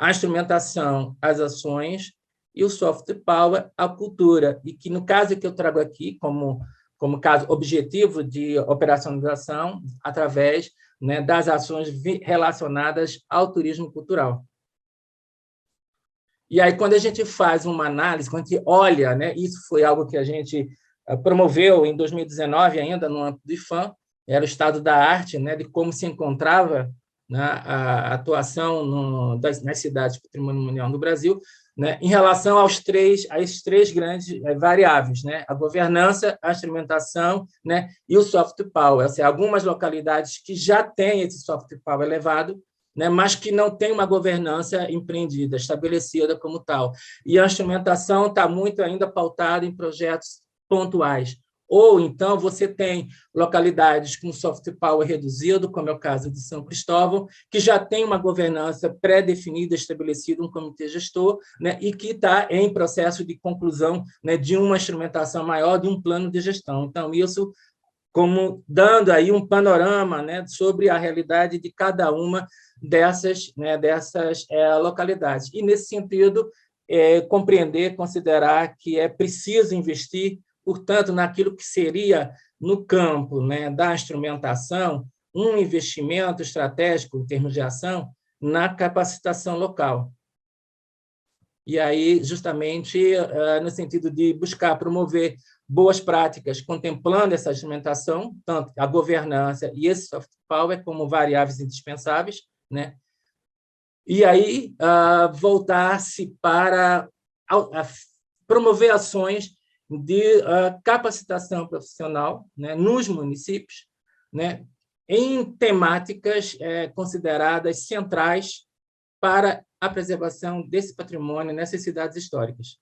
a instrumentação, as ações, e o soft power, a cultura. E que, no caso que eu trago aqui, como caso objetivo de operacionalização, através, né, das ações relacionadas ao turismo cultural. E aí, quando a gente faz uma análise, quando a gente olha, né, isso foi algo que a gente promoveu em 2019, ainda no âmbito do IFAM, era o estado da arte, né, de como se encontrava, né, a atuação nas cidades do patrimônio mundial do Brasil, né, em relação a esses três grandes variáveis, né, a governança, a instrumentação, né, e o soft power. Ou seja, algumas localidades que já têm esse soft power elevado, né, mas que não tem uma governança empreendida, estabelecida como tal. E a instrumentação está muito ainda pautada em projetos pontuais. Ou, então, você tem localidades com soft power reduzido, como é o caso de São Cristóvão, que já tem uma governança pré-definida, estabelecida, um comitê gestor, né, e que está em processo de conclusão, né, de uma instrumentação maior, de um plano de gestão. Então, isso como dando aí um panorama, né, sobre a realidade de cada uma dessas localidades. E, nesse sentido, compreender, considerar que é preciso investir, portanto, naquilo que seria no campo, né, da instrumentação, um investimento estratégico em termos de ação na capacitação local. E aí, justamente, no sentido de buscar promover boas práticas, contemplando essa instrumentação, tanto a governança e esse soft power como variáveis indispensáveis, né? E aí voltar-se para promover ações de capacitação profissional, né, nos municípios, né, em temáticas consideradas centrais para a preservação desse patrimônio nessas cidades históricas,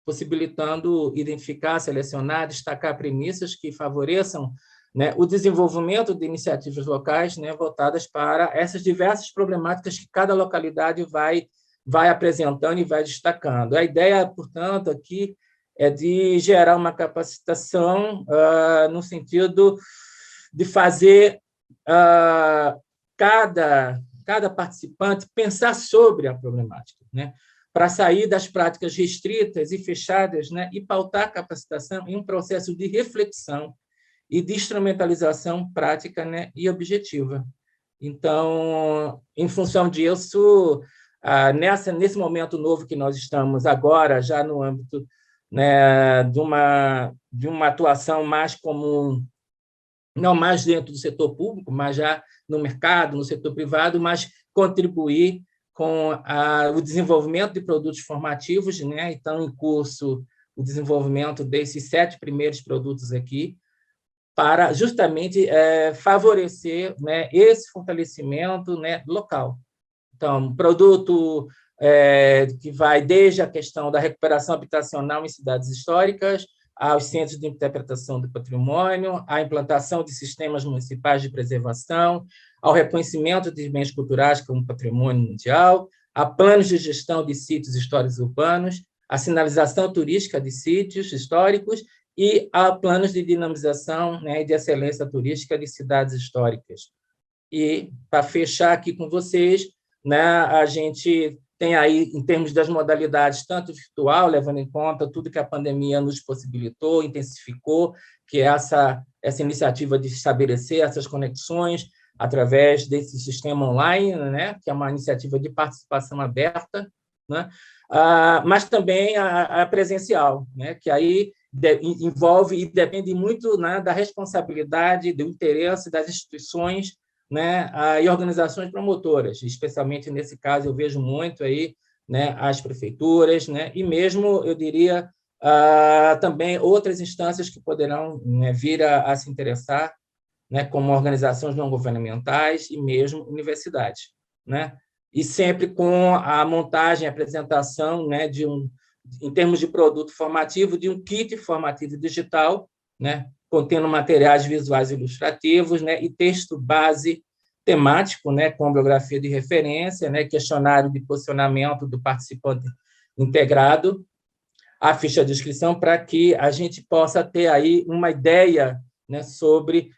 possibilitando identificar, selecionar, destacar premissas que favoreçam, né, o desenvolvimento de iniciativas locais, né, voltadas para essas diversas problemáticas que cada localidade vai apresentando e vai destacando. A ideia, portanto, aqui é de gerar uma capacitação no sentido de fazer cada participante pensar sobre a problemática, né, para sair das práticas restritas e fechadas, né, e pautar a capacitação em um processo de reflexão e de instrumentalização prática, né, e objetiva. Então, em função disso, nesse momento novo que nós estamos agora, já no âmbito, né, de uma atuação mais comum, não mais dentro do setor público, mas já no mercado, no setor privado, mas contribuir com o desenvolvimento de produtos formativos, né? Então, em curso, o desenvolvimento desses 7 primeiros produtos aqui, para justamente favorecer, né, esse fortalecimento, né, local. Então, produto que vai desde a questão da recuperação habitacional em cidades históricas, aos centros de interpretação do patrimônio, à implantação de sistemas municipais de preservação, ao reconhecimento de bens culturais como patrimônio mundial, a planos de gestão de sítios históricos urbanos, a sinalização turística de sítios históricos e a planos de dinamização, né, de excelência turística de cidades históricas. E, para fechar aqui com vocês, né, a gente tem aí, em termos das modalidades, tanto virtual, levando em conta tudo que a pandemia nos possibilitou, intensificou, que é essa iniciativa de estabelecer essas conexões através desse sistema online, né, que é uma iniciativa de participação aberta, né, mas também a presencial, né, que aí envolve e depende muito, né, da responsabilidade, do interesse das instituições, né, e organizações promotoras, especialmente nesse caso eu vejo muito aí, né, as prefeituras, né, e mesmo, eu diria, também outras instâncias que poderão, né, vir a se interessar, né, como organizações não governamentais e mesmo universidades, né, e sempre com a montagem, a apresentação, né, em termos de produto formativo, de um kit formativo digital, né, contendo materiais visuais ilustrativos, né, e texto base temático, né, com bibliografia de referência, né, questionário de posicionamento do participante integrado, a ficha de inscrição, para que a gente possa ter aí uma ideia, né, sobre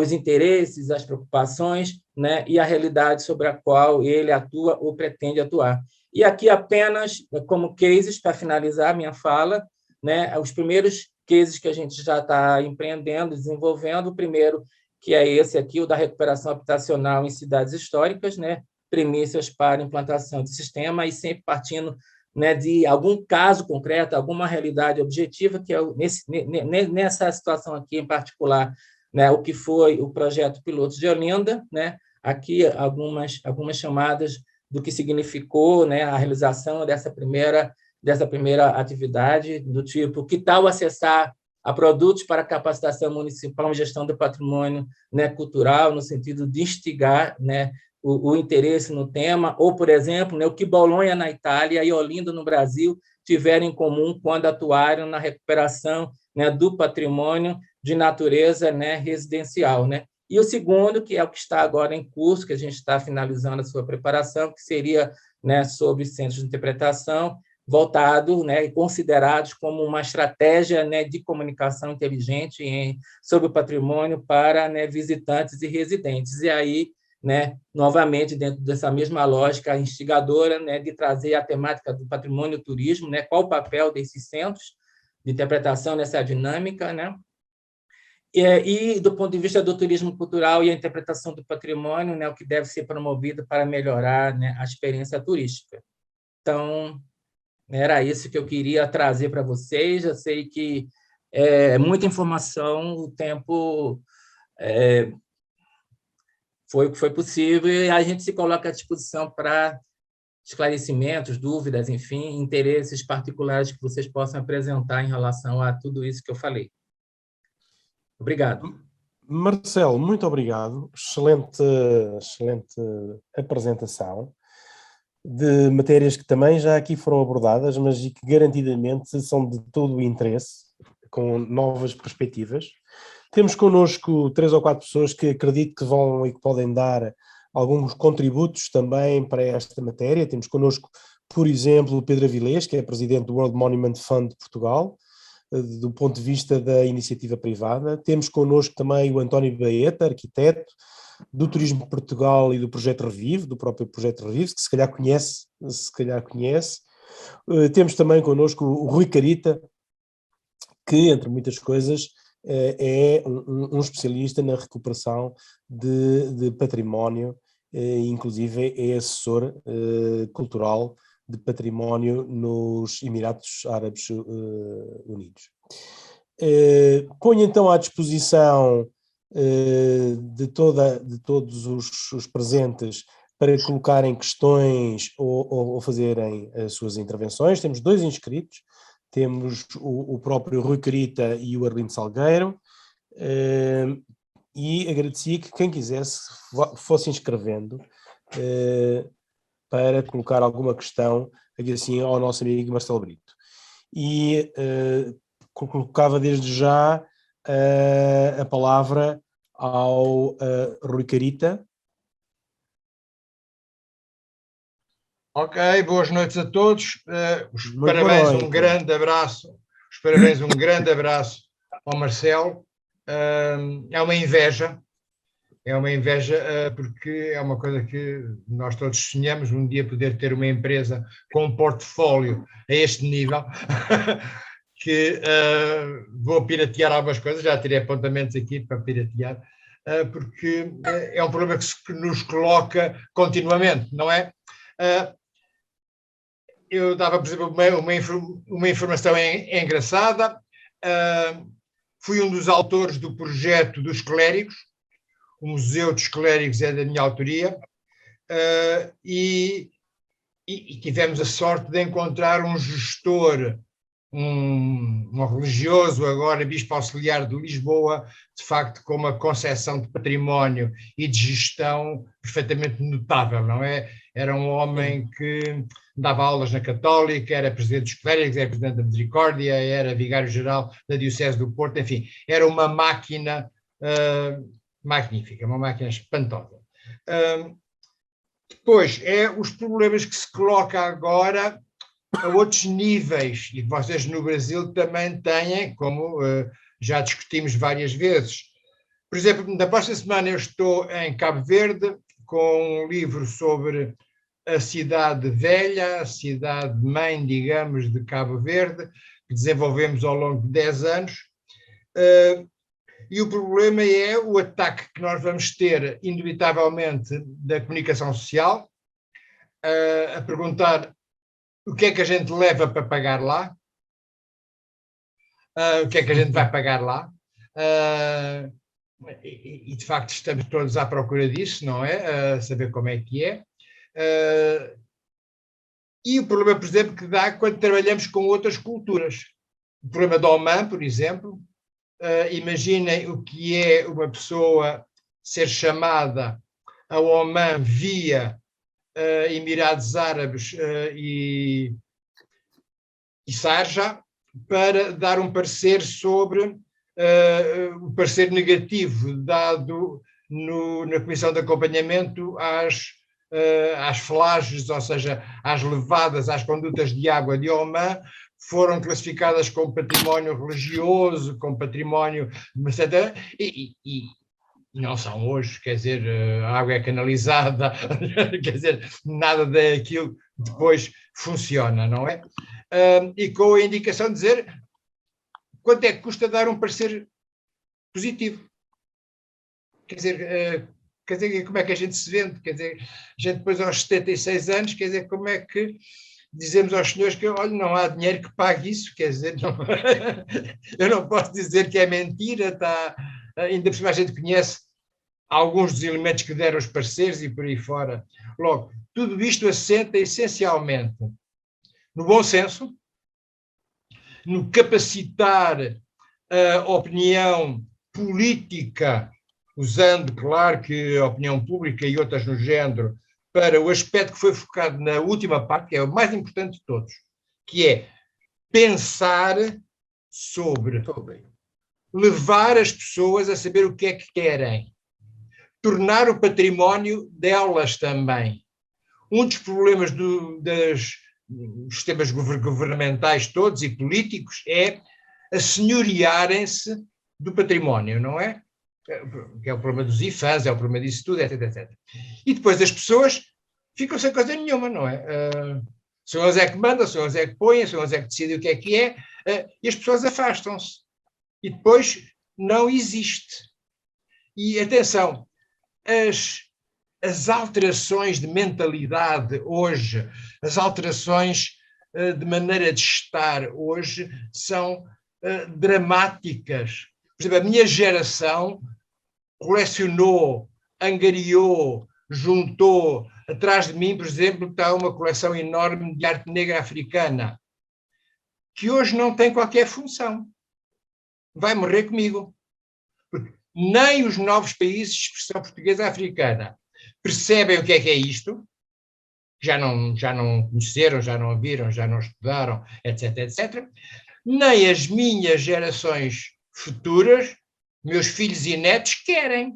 os interesses, as preocupações, né, e a realidade sobre a qual ele atua ou pretende atuar. E aqui apenas como cases, para finalizar a minha fala, né, os primeiros cases que a gente já está empreendendo, desenvolvendo. O primeiro, que é esse aqui, o da recuperação habitacional em cidades históricas, né, premissas para implantação de sistema, e sempre partindo, né, de algum caso concreto, alguma realidade objetiva, que é nessa situação aqui em particular, né, o que foi o projeto piloto de Olinda, né, aqui algumas chamadas do que significou, né, a realização dessa primeira atividade, do tipo, que tal acessar a produtos para capacitação municipal em gestão do patrimônio, né, cultural, no sentido de instigar, né, o interesse no tema, ou, por exemplo, né, o que Bolonha, na Itália, e Olinda, no Brasil, tiveram em comum quando atuaram na recuperação, né, do patrimônio de natureza, né, residencial, né? E o segundo, que é o que está agora em curso, que a gente está finalizando a sua preparação, que seria, né, sobre centros de interpretação, voltado, né, e considerados como uma estratégia, né, de comunicação inteligente sobre o patrimônio para, né, visitantes e residentes. E aí, né, novamente, dentro dessa mesma lógica instigadora, né, de trazer a temática do patrimônio e turismo, né, qual o papel desses centros de interpretação nessa dinâmica, né? E do ponto de vista do turismo cultural e a interpretação do patrimônio, né, o que deve ser promovido para melhorar, né, a experiência turística. Então, era isso que eu queria trazer para vocês. Eu sei que é muita informação, o tempo foi o que foi possível, e a gente se coloca à disposição para esclarecimentos, dúvidas, enfim, interesses particulares que vocês possam apresentar em relação a tudo isso que eu falei. Obrigado. Marcelo, muito obrigado. Excelente apresentação de matérias que também já aqui foram abordadas, mas que garantidamente são de todo o interesse, com novas perspectivas. Temos connosco 3 ou 4 pessoas que acredito que vão e que podem dar alguns contributos também para esta matéria. Temos connosco, por exemplo, o Pedro Avilés, que é presidente do World Monument Fund de Portugal, do ponto de vista da iniciativa privada. Temos connosco também o António Baeta, arquiteto, do Turismo de Portugal e do Projeto Revive, do próprio Projeto Revive, que se calhar conhece. Temos também connosco o Rui Carita, que, entre muitas coisas, é um especialista na recuperação de património, inclusive é assessor cultural de património nos Emirados Árabes Unidos. Ponho então à disposição de todos os presentes para colocarem questões ou fazerem as suas intervenções. Temos 2 inscritos, temos o próprio Rui Carita e o Arlindo Salgueiro, e agradecia que quem quisesse fosse inscrevendo para colocar alguma questão assim, ao nosso amigo Marcelo Brito. E colocava desde já a palavra ao Rui Carita. Ok, boas noites a todos. Os parabéns, um grande abraço. Os parabéns, um grande abraço ao Marcelo. É uma inveja porque é uma coisa que nós todos sonhamos, um dia poder ter uma empresa com um portfólio a este nível, que vou piratear algumas coisas, já tirei apontamentos aqui para piratear, porque é um problema que nos coloca continuamente, não é? Eu dava, por exemplo, uma informação engraçada. Fui um dos autores do projeto dos clérigos. O Museu dos Clérigos é da minha autoria, e tivemos a sorte de encontrar um gestor, um religioso, agora Bispo Auxiliar de Lisboa, de facto com uma concepção de património e de gestão perfeitamente notável, não é? Era um homem que dava aulas na Católica, era presidente dos clérigos, era presidente da Misericórdia, era vigário-geral da Diocese do Porto, enfim, era uma máquina magnífica, uma máquina espantosa. Depois, os problemas que se coloca agora a outros níveis, e vocês no Brasil também têm, como já discutimos várias vezes. Por exemplo, na próxima semana eu estou em Cabo Verde com um livro sobre a cidade velha, a cidade-mãe, digamos, de Cabo Verde, que desenvolvemos ao longo de 10 anos. E o problema é o ataque que nós vamos ter, indubitavelmente, da comunicação social, a perguntar o que é que a gente leva para pagar lá, o que é que a gente vai pagar lá, e de facto estamos todos à procura disso, não é? Saber como é que é. E o problema, por exemplo, que dá quando trabalhamos com outras culturas. O problema do Oman, por exemplo. Imaginem o que é uma pessoa ser chamada a Oman via Emirados Árabes e Sharjah para dar um parecer sobre o parecer negativo dado na Comissão de Acompanhamento às flages, ou seja, às levadas, às condutas de água de Oman, foram classificadas como património religioso, como património, etc. E não são hoje, quer dizer, a água é canalizada, quer dizer, nada daquilo depois funciona, não é? E com a indicação de dizer quanto é que custa dar um parecer positivo. Quer dizer, como é que a gente se vende? Quer dizer, a gente depois aos 76 anos, quer dizer, como é que dizemos aos senhores que, olha, não há dinheiro que pague isso, quer dizer, não, eu não posso dizer que é mentira, ainda por cima a gente conhece alguns dos elementos que deram os parceiros e por aí fora. Logo, tudo isto assenta essencialmente no bom senso, no capacitar a opinião política, usando, claro, que a opinião pública e outras no género, para o aspecto que foi focado na última parte, que é o mais importante de todos, que é pensar sobre, levar as pessoas a saber o que é que querem, tornar o património delas também. Um dos problemas dos sistemas governamentais todos e políticos é assenhorearem-se do património, não é? Que é o problema dos IFAs, é o problema disso tudo, etc, etc. E depois as pessoas ficam sem coisa nenhuma, não é? São eles é que mandam, são eles é que põem, são eles é que decidem o que é, e as pessoas afastam-se. E depois não existe. E atenção, as alterações de mentalidade hoje, as alterações de maneira de estar hoje são dramáticas. Por exemplo, a minha geração colecionou, angariou, juntou. Atrás de mim, por exemplo, está uma coleção enorme de arte negra africana, que hoje não tem qualquer função. Vai morrer comigo. Porque nem os novos países de expressão portuguesa africana percebem o que é isto, já não conheceram, já não viram, já não estudaram, etc, etc. Nem as minhas gerações futuras, meus filhos e netos, querem.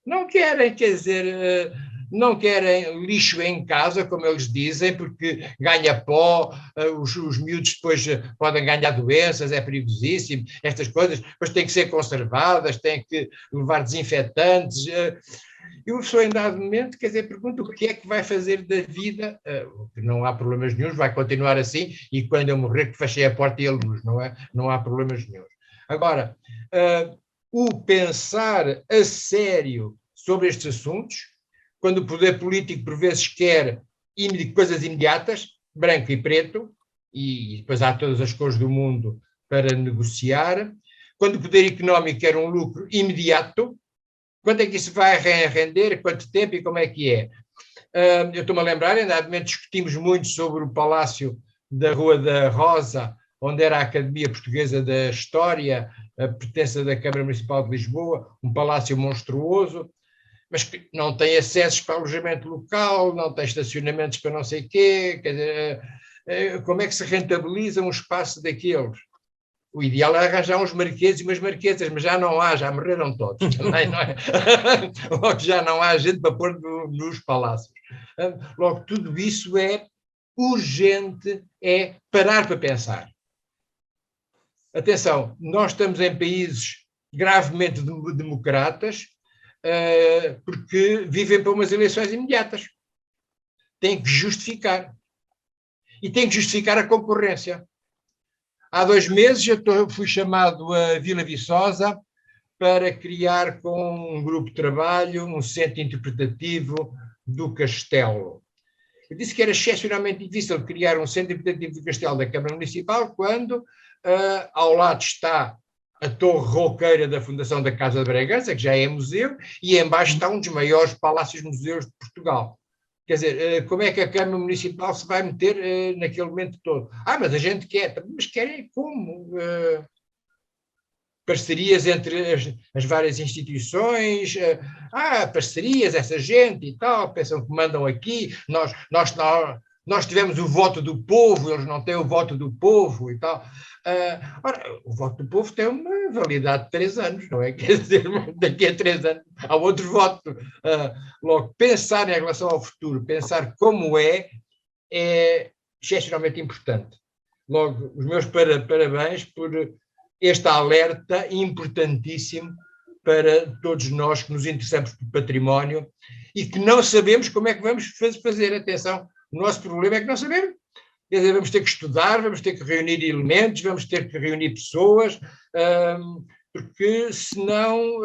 Não querem, quer dizer, não querem lixo em casa, como eles dizem, porque ganha pó, os miúdos depois podem ganhar doenças, é perigosíssimo, estas coisas, depois têm que ser conservadas, têm que levar desinfetantes. E uma pessoa, em dado momento, quer dizer, pergunta o que é que vai fazer da vida, não há problemas nenhums, vai continuar assim, e quando eu morrer que fechei a porta e a luz, não é? Não há problemas nenhums. Agora, o pensar a sério sobre estes assuntos, quando o poder político por vezes quer coisas imediatas, branco e preto, e depois há todas as cores do mundo para negociar, quando o poder económico quer um lucro imediato, quanto é que isso vai render, quanto tempo e como é que é? Eu estou-me a lembrar, ainda discutimos muito sobre o Palácio da Rua da Rosa, onde era a Academia Portuguesa da História, a pertença da Câmara Municipal de Lisboa, um palácio monstruoso, mas que não tem acessos para alojamento local, não tem estacionamentos para não sei o quê, quer dizer, como é que se rentabiliza um espaço daqueles? O ideal é arranjar uns marqueses e umas marquesas, mas já não há, já morreram todos também, não é? Logo já não há gente para pôr nos palácios. Logo, tudo isso é urgente, é parar para pensar. Atenção, nós estamos em países gravemente democratas, porque vivem para umas eleições imediatas. Têm que justificar. E têm que justificar a concorrência. Há 2 meses eu fui chamado a Vila Viçosa para criar com um grupo de trabalho um centro interpretativo do Castelo. Eu disse que era excepcionalmente difícil criar um centro interpretativo do Castelo da Câmara Municipal quando ao lado está a Torre Rouqueira da Fundação da Casa de Bragança, que já é museu, e embaixo está um dos maiores palácios-museus de Portugal. Quer dizer, como é que a Câmara Municipal se vai meter naquele momento todo? Mas a gente quer. Mas querem como? Parcerias entre as várias instituições, parcerias, essa gente e tal, pensam que mandam aqui, nós tivemos o voto do povo, eles não têm o voto do povo e tal. Ora, o voto do povo tem uma validade de 3 anos, não é? Quer dizer, daqui a 3 anos há outro voto. Logo, pensar em relação ao futuro, pensar como é excepcionalmente importante. Logo, os meus parabéns por este alerta importantíssimo para todos nós que nos interessamos por património e que não sabemos como é que vamos fazer. Atenção, o nosso problema é que não sabemos. quer dizer, vamos ter que estudar, vamos ter que reunir elementos, vamos ter que reunir pessoas, porque senão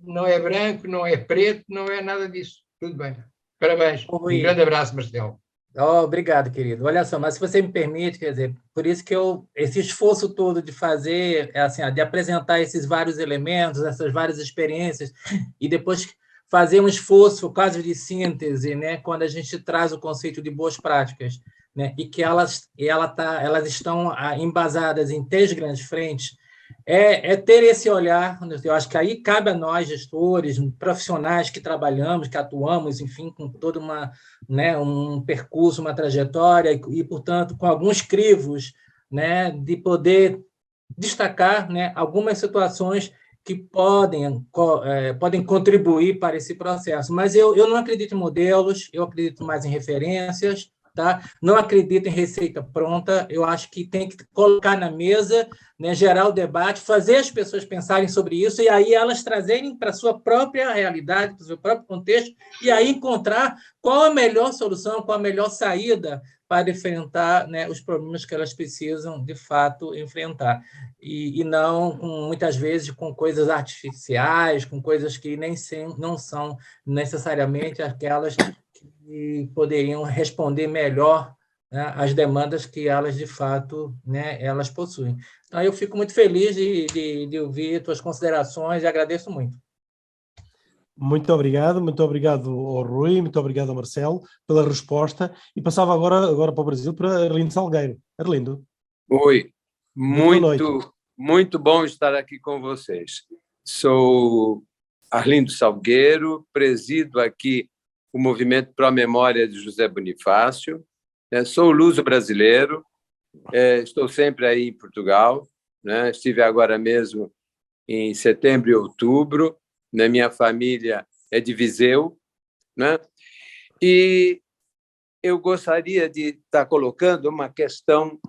não é branco, não é preto, não é nada disso. Tudo bem. Parabéns. Um grande abraço, Marcelo. Oh, obrigado, querido. Olha só, mas se você me permite, quer dizer, por isso que esse esforço todo de fazer, assim, de apresentar esses vários elementos, essas várias experiências, e depois fazer um esforço quase de síntese, né, quando a gente traz o conceito de boas práticas, né, e que elas estão embasadas em 3 grandes frentes, ter esse olhar. Eu acho que aí cabe a nós, gestores, profissionais que trabalhamos, que atuamos, enfim, com toda um percurso, uma trajetória, e, portanto, com alguns crivos, né, de poder destacar, né, algumas situações que podem contribuir para esse processo. Mas eu não acredito em modelos, eu acredito mais em referências, tá? Não acredito em receita pronta, eu acho que tem que colocar na mesa, né, gerar o debate, fazer as pessoas pensarem sobre isso, e aí elas trazerem para a sua própria realidade, para o seu próprio contexto, e aí encontrar qual a melhor solução, qual a melhor saída para enfrentar, né, os problemas que elas precisam, de fato, enfrentar. E não, muitas vezes, com coisas artificiais, com coisas que não são necessariamente aquelas que poderiam responder melhor, né, às demandas que elas, de fato, né, elas possuem. Então, eu fico muito feliz de ouvir tuas considerações e agradeço muito. Muito obrigado ao Rui, muito obrigado ao Marcelo pela resposta, e passava agora para o Brasil, para Arlindo Salgueiro. Arlindo. Oi, muito bom estar aqui com vocês. Sou Arlindo Salgueiro, presido aqui o Movimento Pro Memória de José Bonifácio, sou luso-brasileiro, estou sempre aí em Portugal, né? Estive agora mesmo em setembro e outubro, né? Minha família é de Viseu, né? E eu gostaria de estar colocando uma questão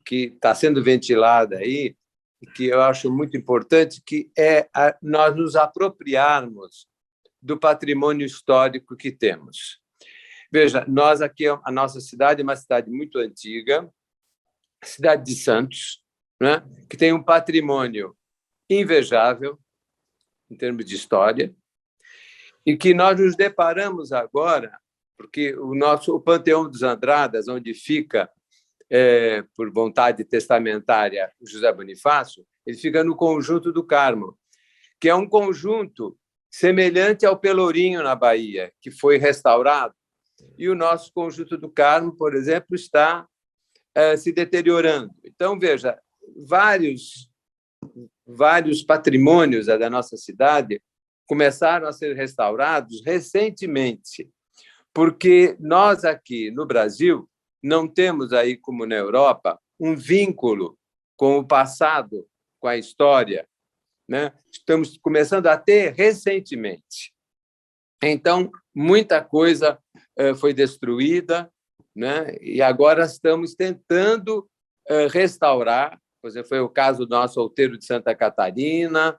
que está sendo ventilada aí, que eu acho muito importante, que é nós nos apropriarmos do patrimônio histórico que temos. Veja, nós aqui, a nossa cidade é uma cidade muito antiga, a cidade de Santos, né, que tem um patrimônio invejável em termos de história, e que nós nos deparamos agora, porque o Panteão dos Andradas, onde fica, por vontade testamentária, José Bonifácio, ele fica no Conjunto do Carmo, que é um conjunto semelhante ao Pelourinho, na Bahia, que foi restaurado, e o nosso Conjunto do Carmo, por exemplo, está se deteriorando. Então, veja, vários patrimônios da nossa cidade começaram a ser restaurados recentemente, porque nós aqui no Brasil não temos aí, como na Europa, um vínculo com o passado, com a história, né? Estamos começando a ter recentemente. Então, muita coisa foi destruída, né? E agora estamos tentando restaurar. Por exemplo, foi o caso do nosso outeiro de Santa Catarina,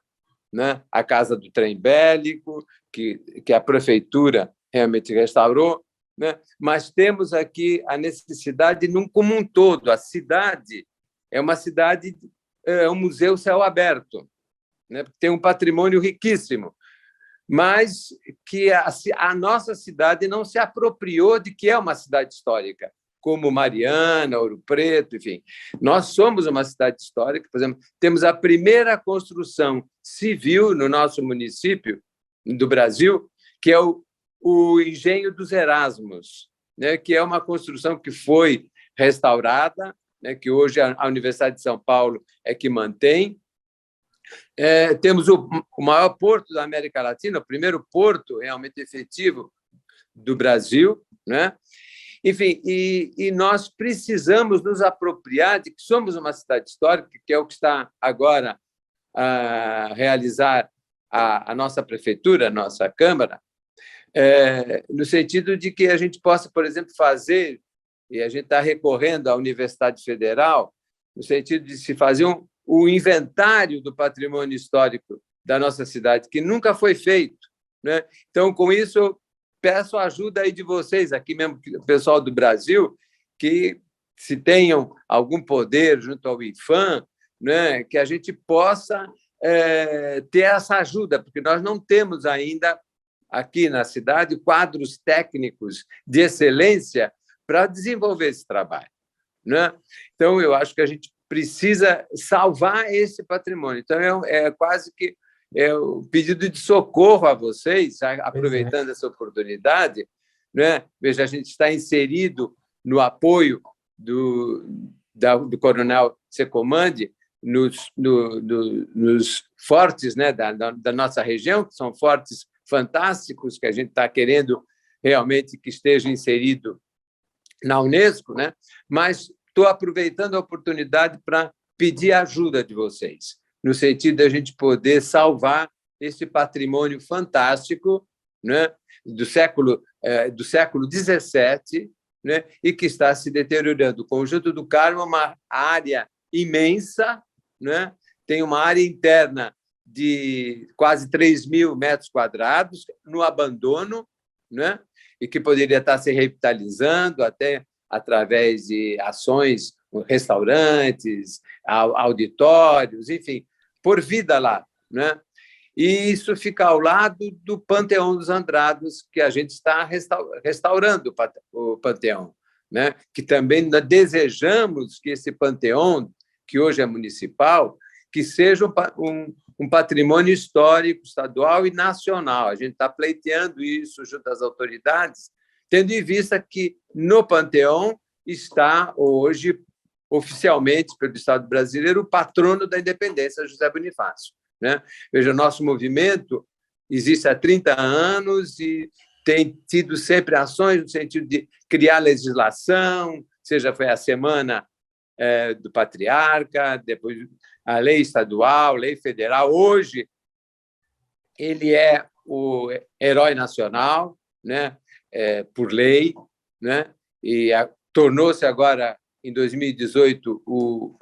né? A Casa do Trem Bélico, que a prefeitura realmente restaurou, né? Mas temos aqui a necessidade, como um todo, a cidade é uma cidade, é um museu céu aberto, né? Tem um patrimônio riquíssimo, mas que a nossa cidade não se apropriou de que é uma cidade histórica, como Mariana, Ouro Preto, enfim. Nós somos uma cidade histórica, por exemplo, temos a primeira construção civil no nosso município, do Brasil, que é o Engenho dos Erasmos, né, que é uma construção que foi restaurada, né, que hoje a Universidade de São Paulo é que mantém. Temos o maior porto da América Latina, o primeiro porto realmente efetivo do Brasil, né? Enfim, e nós precisamos nos apropriar de que somos uma cidade histórica, que é o que está agora a realizar a nossa prefeitura, a nossa Câmara, no sentido de que a gente possa, por exemplo, fazer, e a gente está recorrendo à Universidade Federal, no sentido de se fazer o inventário do patrimônio histórico da nossa cidade, que nunca foi feito, né? Então, com isso, peço a ajuda aí de vocês, aqui mesmo, o pessoal do Brasil, que se tenham algum poder junto ao IPHAN, né, que a gente possa ter essa ajuda, porque nós não temos ainda aqui na cidade quadros técnicos de excelência para desenvolver esse trabalho, né? Então, eu acho que a gente precisa salvar esse patrimônio. Então, é quase que um pedido de socorro a vocês, aproveitando essa oportunidade, né? Veja, a gente está inserido no apoio do Coronel Secomandi nos fortes, né, da nossa região, que são fortes fantásticos, que a gente está querendo realmente que esteja inserido na Unesco, né? Mas estou aproveitando a oportunidade para pedir a ajuda de vocês, no sentido de a gente poder salvar esse patrimônio fantástico, né, do século XVII, né, e que está se deteriorando. O Conjunto do Carmo é uma área imensa, né, tem uma área interna de quase 3.000 metros quadrados no abandono, né, e que poderia estar se revitalizando até através de ações, restaurantes, auditórios, enfim, por vida lá, né? E isso fica ao lado do Panteão dos Andrados, que a gente está restaurando o Panteão, né? Que também desejamos que esse Panteão, que hoje é municipal, que seja um patrimônio histórico estadual e nacional. A gente está pleiteando isso junto às autoridades, tendo em vista que no Panteão está hoje, oficialmente, pelo Estado brasileiro, o patrono da independência, José Bonifácio, né? Veja, nosso movimento existe há 30 anos e tem tido sempre ações no sentido de criar legislação, seja foi a Semana do Patriarca, depois a lei estadual, lei federal. Hoje, ele é o herói nacional, né? Por lei, né? E tornou-se agora, em 2018, o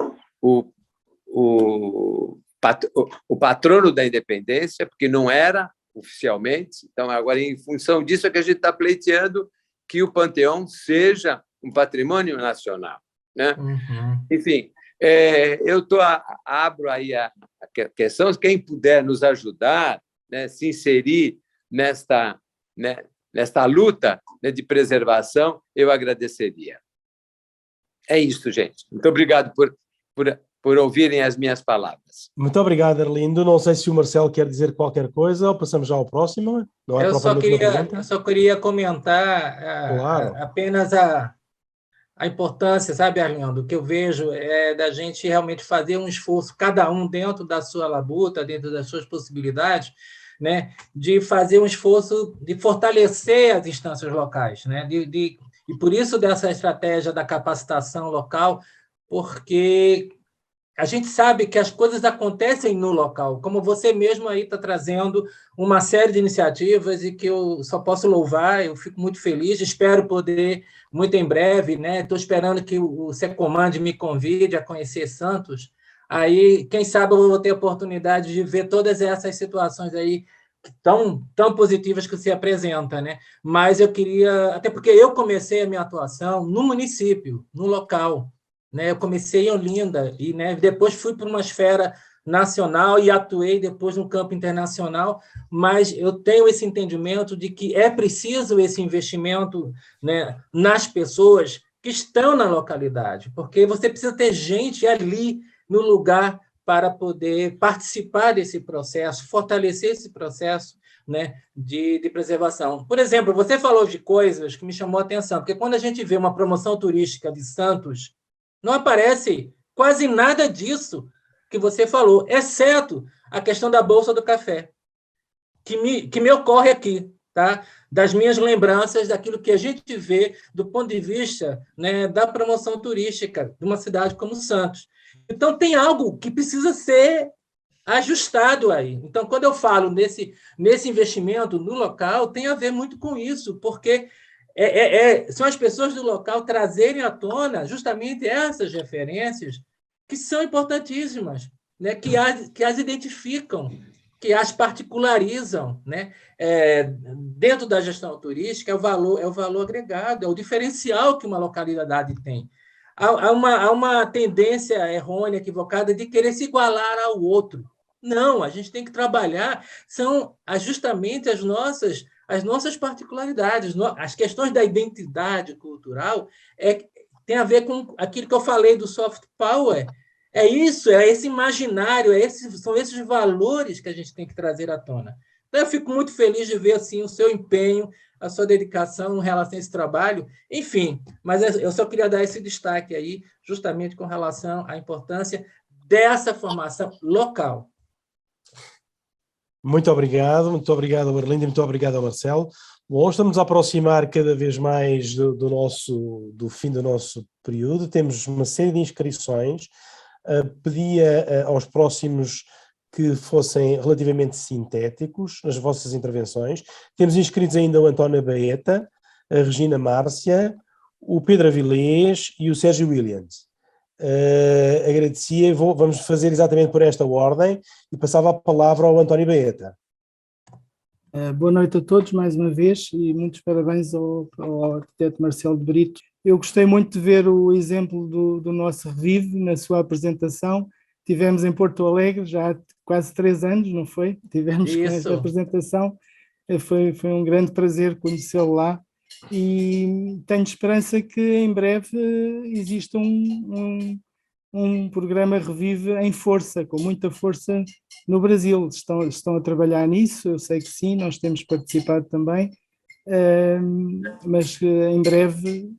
patrono da independência, porque não era oficialmente. Então, agora, em função disso, é que a gente está pleiteando que o Panteão seja um patrimônio nacional, né? Uhum. Enfim, eu abro aí a questão, quem puder nos ajudar, né, se inserir nesta luta, né, de preservação, eu agradeceria. É isso, gente. Muito obrigado por ouvirem as minhas palavras. Muito obrigado, Arlindo. Não sei se o Marcelo quer dizer qualquer coisa ou passamos já ao próximo. Não é Eu propriamente só queria comentar Claro. apenas a importância, sabe, Arlindo, que eu vejo da gente realmente fazer um esforço, cada um dentro da sua labuta, dentro das suas possibilidades, né, de fazer um esforço de fortalecer as instâncias locais, né, e por isso dessa estratégia da capacitação local, porque a gente sabe que as coisas acontecem no local, como você mesmo aí está trazendo uma série de iniciativas e que eu só posso louvar, eu fico muito feliz, espero poder, muito em breve, né? Estou esperando que o Secomandi me convide a conhecer Santos, aí, quem sabe, eu vou ter a oportunidade de ver todas essas situações aí tão positivas que se apresenta, né? Mas eu queria, até porque eu comecei a minha atuação no município, no local, né? Eu comecei em Olinda e, né, depois fui para uma esfera nacional e atuei depois no campo internacional, mas eu tenho esse entendimento de que é preciso esse investimento, né, nas pessoas que estão na localidade, porque você precisa ter gente ali no lugar para poder participar desse processo, fortalecer esse processo, né, de preservação. Por exemplo, você falou de coisas que me chamou a atenção, porque quando a gente vê uma promoção turística de Santos, não aparece quase nada disso que você falou, exceto a questão da Bolsa do Café, que me ocorre aqui, tá? Das minhas lembranças, daquilo que a gente vê do ponto de vista, né, da promoção turística de uma cidade como Santos. Então, tem algo que precisa ser ajustado aí. Então, quando eu falo nesse investimento no local, tem a ver muito com isso, porque são as pessoas do local trazerem à tona justamente essas referências que são importantíssimas, né? que as identificam, que as particularizam, né? Dentro da gestão turística, é o valor agregado, é o diferencial que uma localidade tem. há uma tendência errônea, equivocada, de querer se igualar ao outro. Não, a gente tem que trabalhar, são justamente as nossas particularidades, as questões da identidade cultural tem a ver com aquilo que eu falei do soft power. É isso, é esse imaginário, são esses valores que a gente tem que trazer à tona. Então, eu fico muito feliz de ver assim, o seu empenho, a sua dedicação em relação a esse trabalho. Enfim, mas eu só queria dar esse destaque aí, justamente com relação à importância dessa formação local. Muito obrigado Arlindo, e muito obrigado ao Marcelo. Bom, estamos a aproximar cada vez mais do fim do nosso período, temos uma série de inscrições, pedia aos próximos que fossem relativamente sintéticos nas vossas intervenções. Temos inscritos ainda o António Baeta, a Regina Márcia, o Pedro Avilés e o Sérgio Williams. Agradecia, vamos fazer exatamente por esta ordem e passava a palavra ao António Baeta. Boa noite a todos mais uma vez e muitos parabéns ao arquiteto Marcelo de Brito. Eu gostei muito de ver o exemplo do nosso Revive na sua apresentação. Tivemos em Porto Alegre já há quase 3 anos, não foi? Tivemos com esta apresentação, foi um grande prazer conhecê-lo lá e tenho esperança que em breve exista um programa Revive em força, com muita força no Brasil. Estão a trabalhar nisso, eu sei que sim, nós temos participado também, mas em breve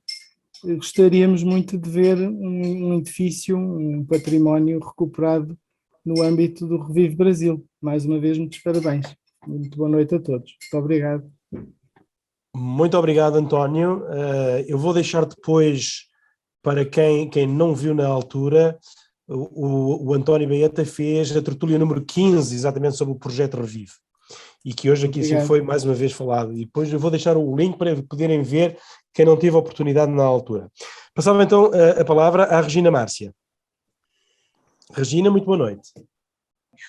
gostaríamos muito de ver um edifício, um património recuperado no âmbito do Revive Brasil. Mais uma vez, muitos parabéns. Muito boa noite a todos. Muito obrigado. Muito obrigado, António. Eu vou deixar depois, para quem não viu na altura, o António Baeta fez a tertúlia número 15, exatamente sobre o projeto Revive, e que hoje aqui sim foi mais uma vez falado. E depois eu vou deixar o link para poderem ver quem não teve a oportunidade na altura. Passava então a palavra à Regina Márcia. Regina, muito boa noite.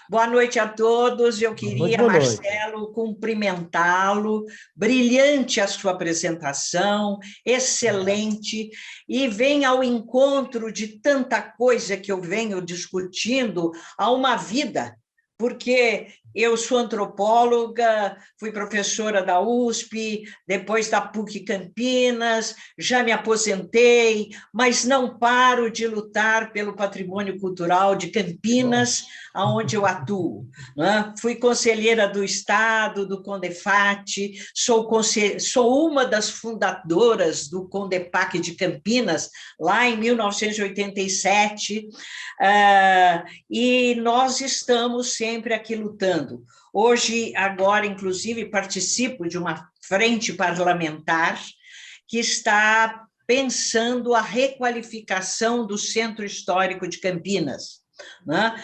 Boa noite a todos. Eu queria, Marcelo, cumprimentá-lo. Brilhante a sua apresentação, excelente, e vem ao encontro de tanta coisa que eu venho discutindo há uma vida, porque eu sou antropóloga, fui professora da USP, depois da PUC Campinas, já me aposentei, mas não paro de lutar pelo patrimônio cultural de Campinas, onde eu atuo. Né? Fui conselheira do Estado, do Condefat, sou uma das fundadoras do Condepac de Campinas, lá em 1987, e nós estamos sempre aqui lutando. Hoje, agora, inclusive, participo de uma frente parlamentar que está pensando a requalificação do Centro Histórico de Campinas. Né?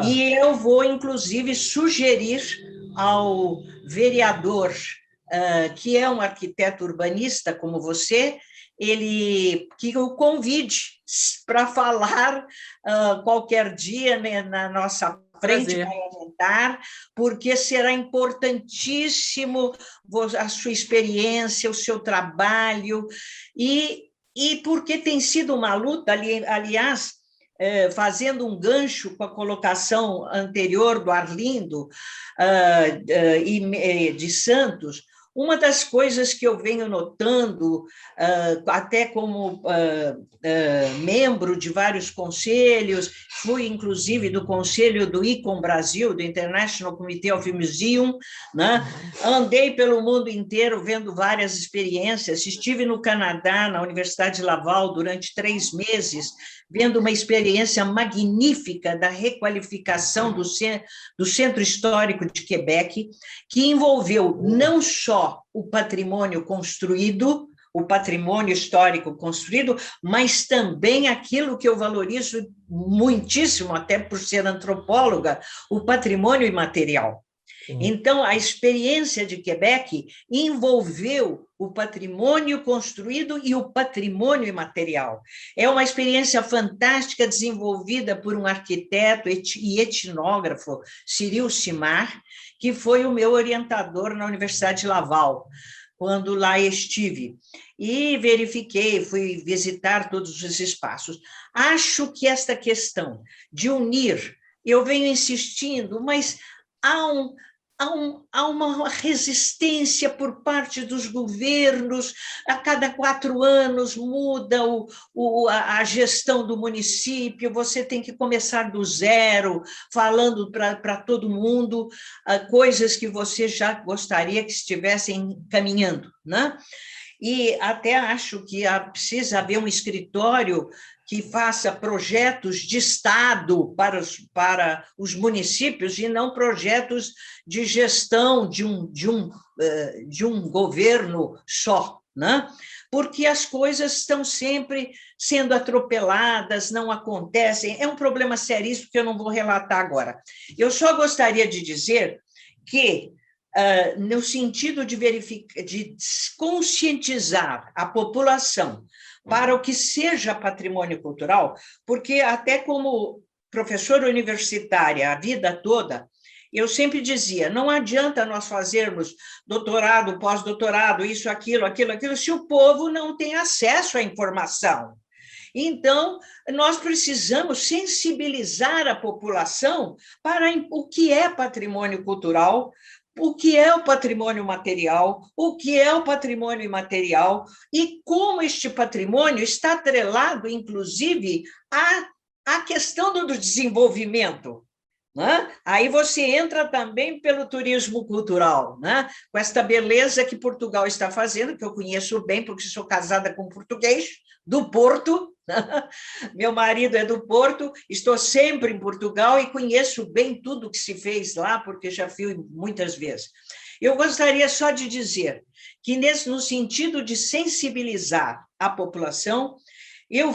E eu vou, inclusive, sugerir ao vereador, que é um arquiteto urbanista como você, que o convide para falar qualquer dia, né, na nossa frente parlamentar, porque será importantíssimo a sua experiência, o seu trabalho, e porque tem sido uma luta, aliás, fazendo um gancho com a colocação anterior do Arlindo e de Santos. Uma das coisas que eu venho notando, até como membro de vários conselhos, fui inclusive do conselho do ICOM Brasil, do International Committee of Museum, né? Andei pelo mundo inteiro vendo várias experiências, estive no Canadá, na Universidade de Laval, durante 3 meses, vendo uma experiência magnífica da requalificação do Centro Histórico de Quebec, que envolveu não só o patrimônio construído, o patrimônio histórico construído, mas também aquilo que eu valorizo muitíssimo, até por ser antropóloga, o patrimônio imaterial. Então, a experiência de Quebec envolveu o patrimônio construído e o patrimônio imaterial. É uma experiência fantástica desenvolvida por um arquiteto e etnógrafo, Cyril Simard, que foi o meu orientador na Universidade de Laval. quando lá estive. E verifiquei, fui visitar todos os espaços. Acho que esta questão de unir, eu venho insistindo, mas há uma resistência por parte dos governos, a cada 4 anos muda a gestão do município, você tem que começar do zero, falando para todo mundo coisas que você já gostaria que estivessem caminhando, né? E até acho que precisa haver um escritório que faça projetos de Estado para os municípios e não projetos de gestão de um governo só, né? Porque as coisas estão sempre sendo atropeladas, não acontecem. É um problema seríssimo que eu não vou relatar agora. Eu só gostaria de dizer que, no sentido de conscientizar a população para o que seja patrimônio cultural, porque até como professora universitária a vida toda, eu sempre dizia, não adianta nós fazermos doutorado, pós-doutorado, isso, aquilo, se o povo não tem acesso à informação. Então, nós precisamos sensibilizar a população para o que é patrimônio cultural, o que é o patrimônio material, o que é o patrimônio imaterial e como este patrimônio está atrelado, inclusive, à questão do desenvolvimento. Né? Aí você entra também pelo turismo cultural, né? Com esta beleza que Portugal está fazendo, que eu conheço bem, porque sou casada com um português, do Porto, meu marido é do Porto, estou sempre em Portugal e conheço bem tudo que se fez lá, porque já fui muitas vezes. Eu gostaria só de dizer que, no sentido de sensibilizar a população, eu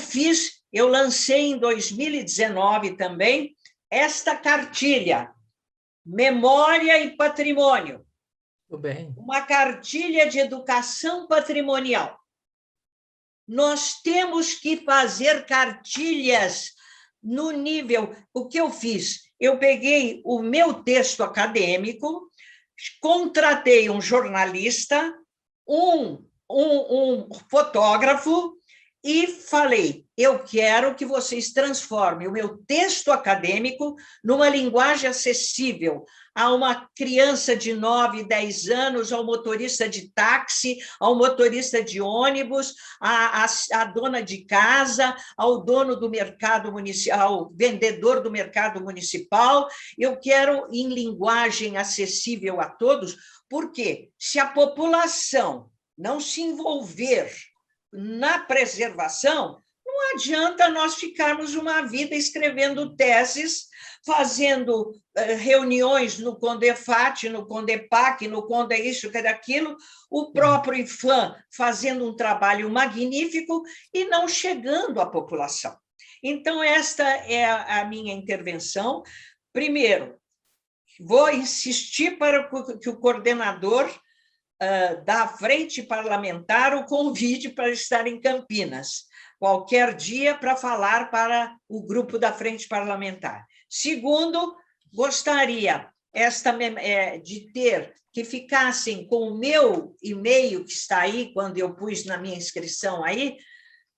lancei em 2019 também esta cartilha, Memória e Patrimônio. Tudo bem. Uma cartilha de educação patrimonial. Nós temos que fazer cartilhas no nível... O que eu fiz? Eu peguei o meu texto acadêmico, contratei um jornalista, um fotógrafo, e falei, eu quero que vocês transformem o meu texto acadêmico numa linguagem acessível a uma criança de 9, 10 anos, ao motorista de táxi, ao motorista de ônibus, à dona de casa, ao dono do mercado municipal, ao vendedor do mercado municipal. Eu quero em linguagem acessível a todos, porque se a população não se envolver na preservação, não adianta nós ficarmos uma vida escrevendo teses, fazendo reuniões no Condefat, no Condepac, no Conde isso, que é daquilo, o próprio IFAM fazendo um trabalho magnífico e não chegando à população. Então, esta é a minha intervenção. Primeiro, vou insistir para que o coordenador da Frente Parlamentar o convide para estar em Campinas, qualquer dia, para falar para o grupo da Frente Parlamentar. Segundo, gostaria de ter que ficassem com o meu e-mail, que está aí, quando eu pus na minha inscrição aí,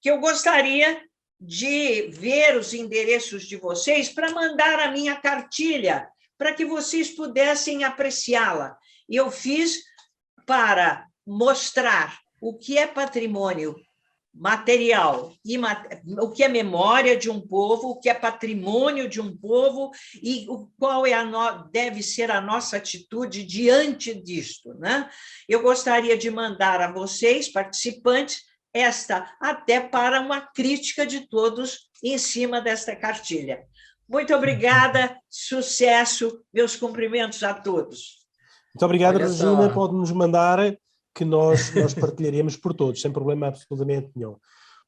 que eu gostaria de ver os endereços de vocês para mandar a minha cartilha, para que vocês pudessem apreciá-la. E eu fiz para mostrar o que é patrimônio material, o que é memória de um povo, o que é patrimônio de um povo e qual deve ser a nossa atitude diante disto, né? Eu gostaria de mandar a vocês, participantes, até para uma crítica de todos em cima desta cartilha. Muito obrigada, sucesso, meus cumprimentos a todos. Muito obrigado, Olha Regina. só. Pode-nos mandar que nós partilharemos por todos, sem problema absolutamente nenhum.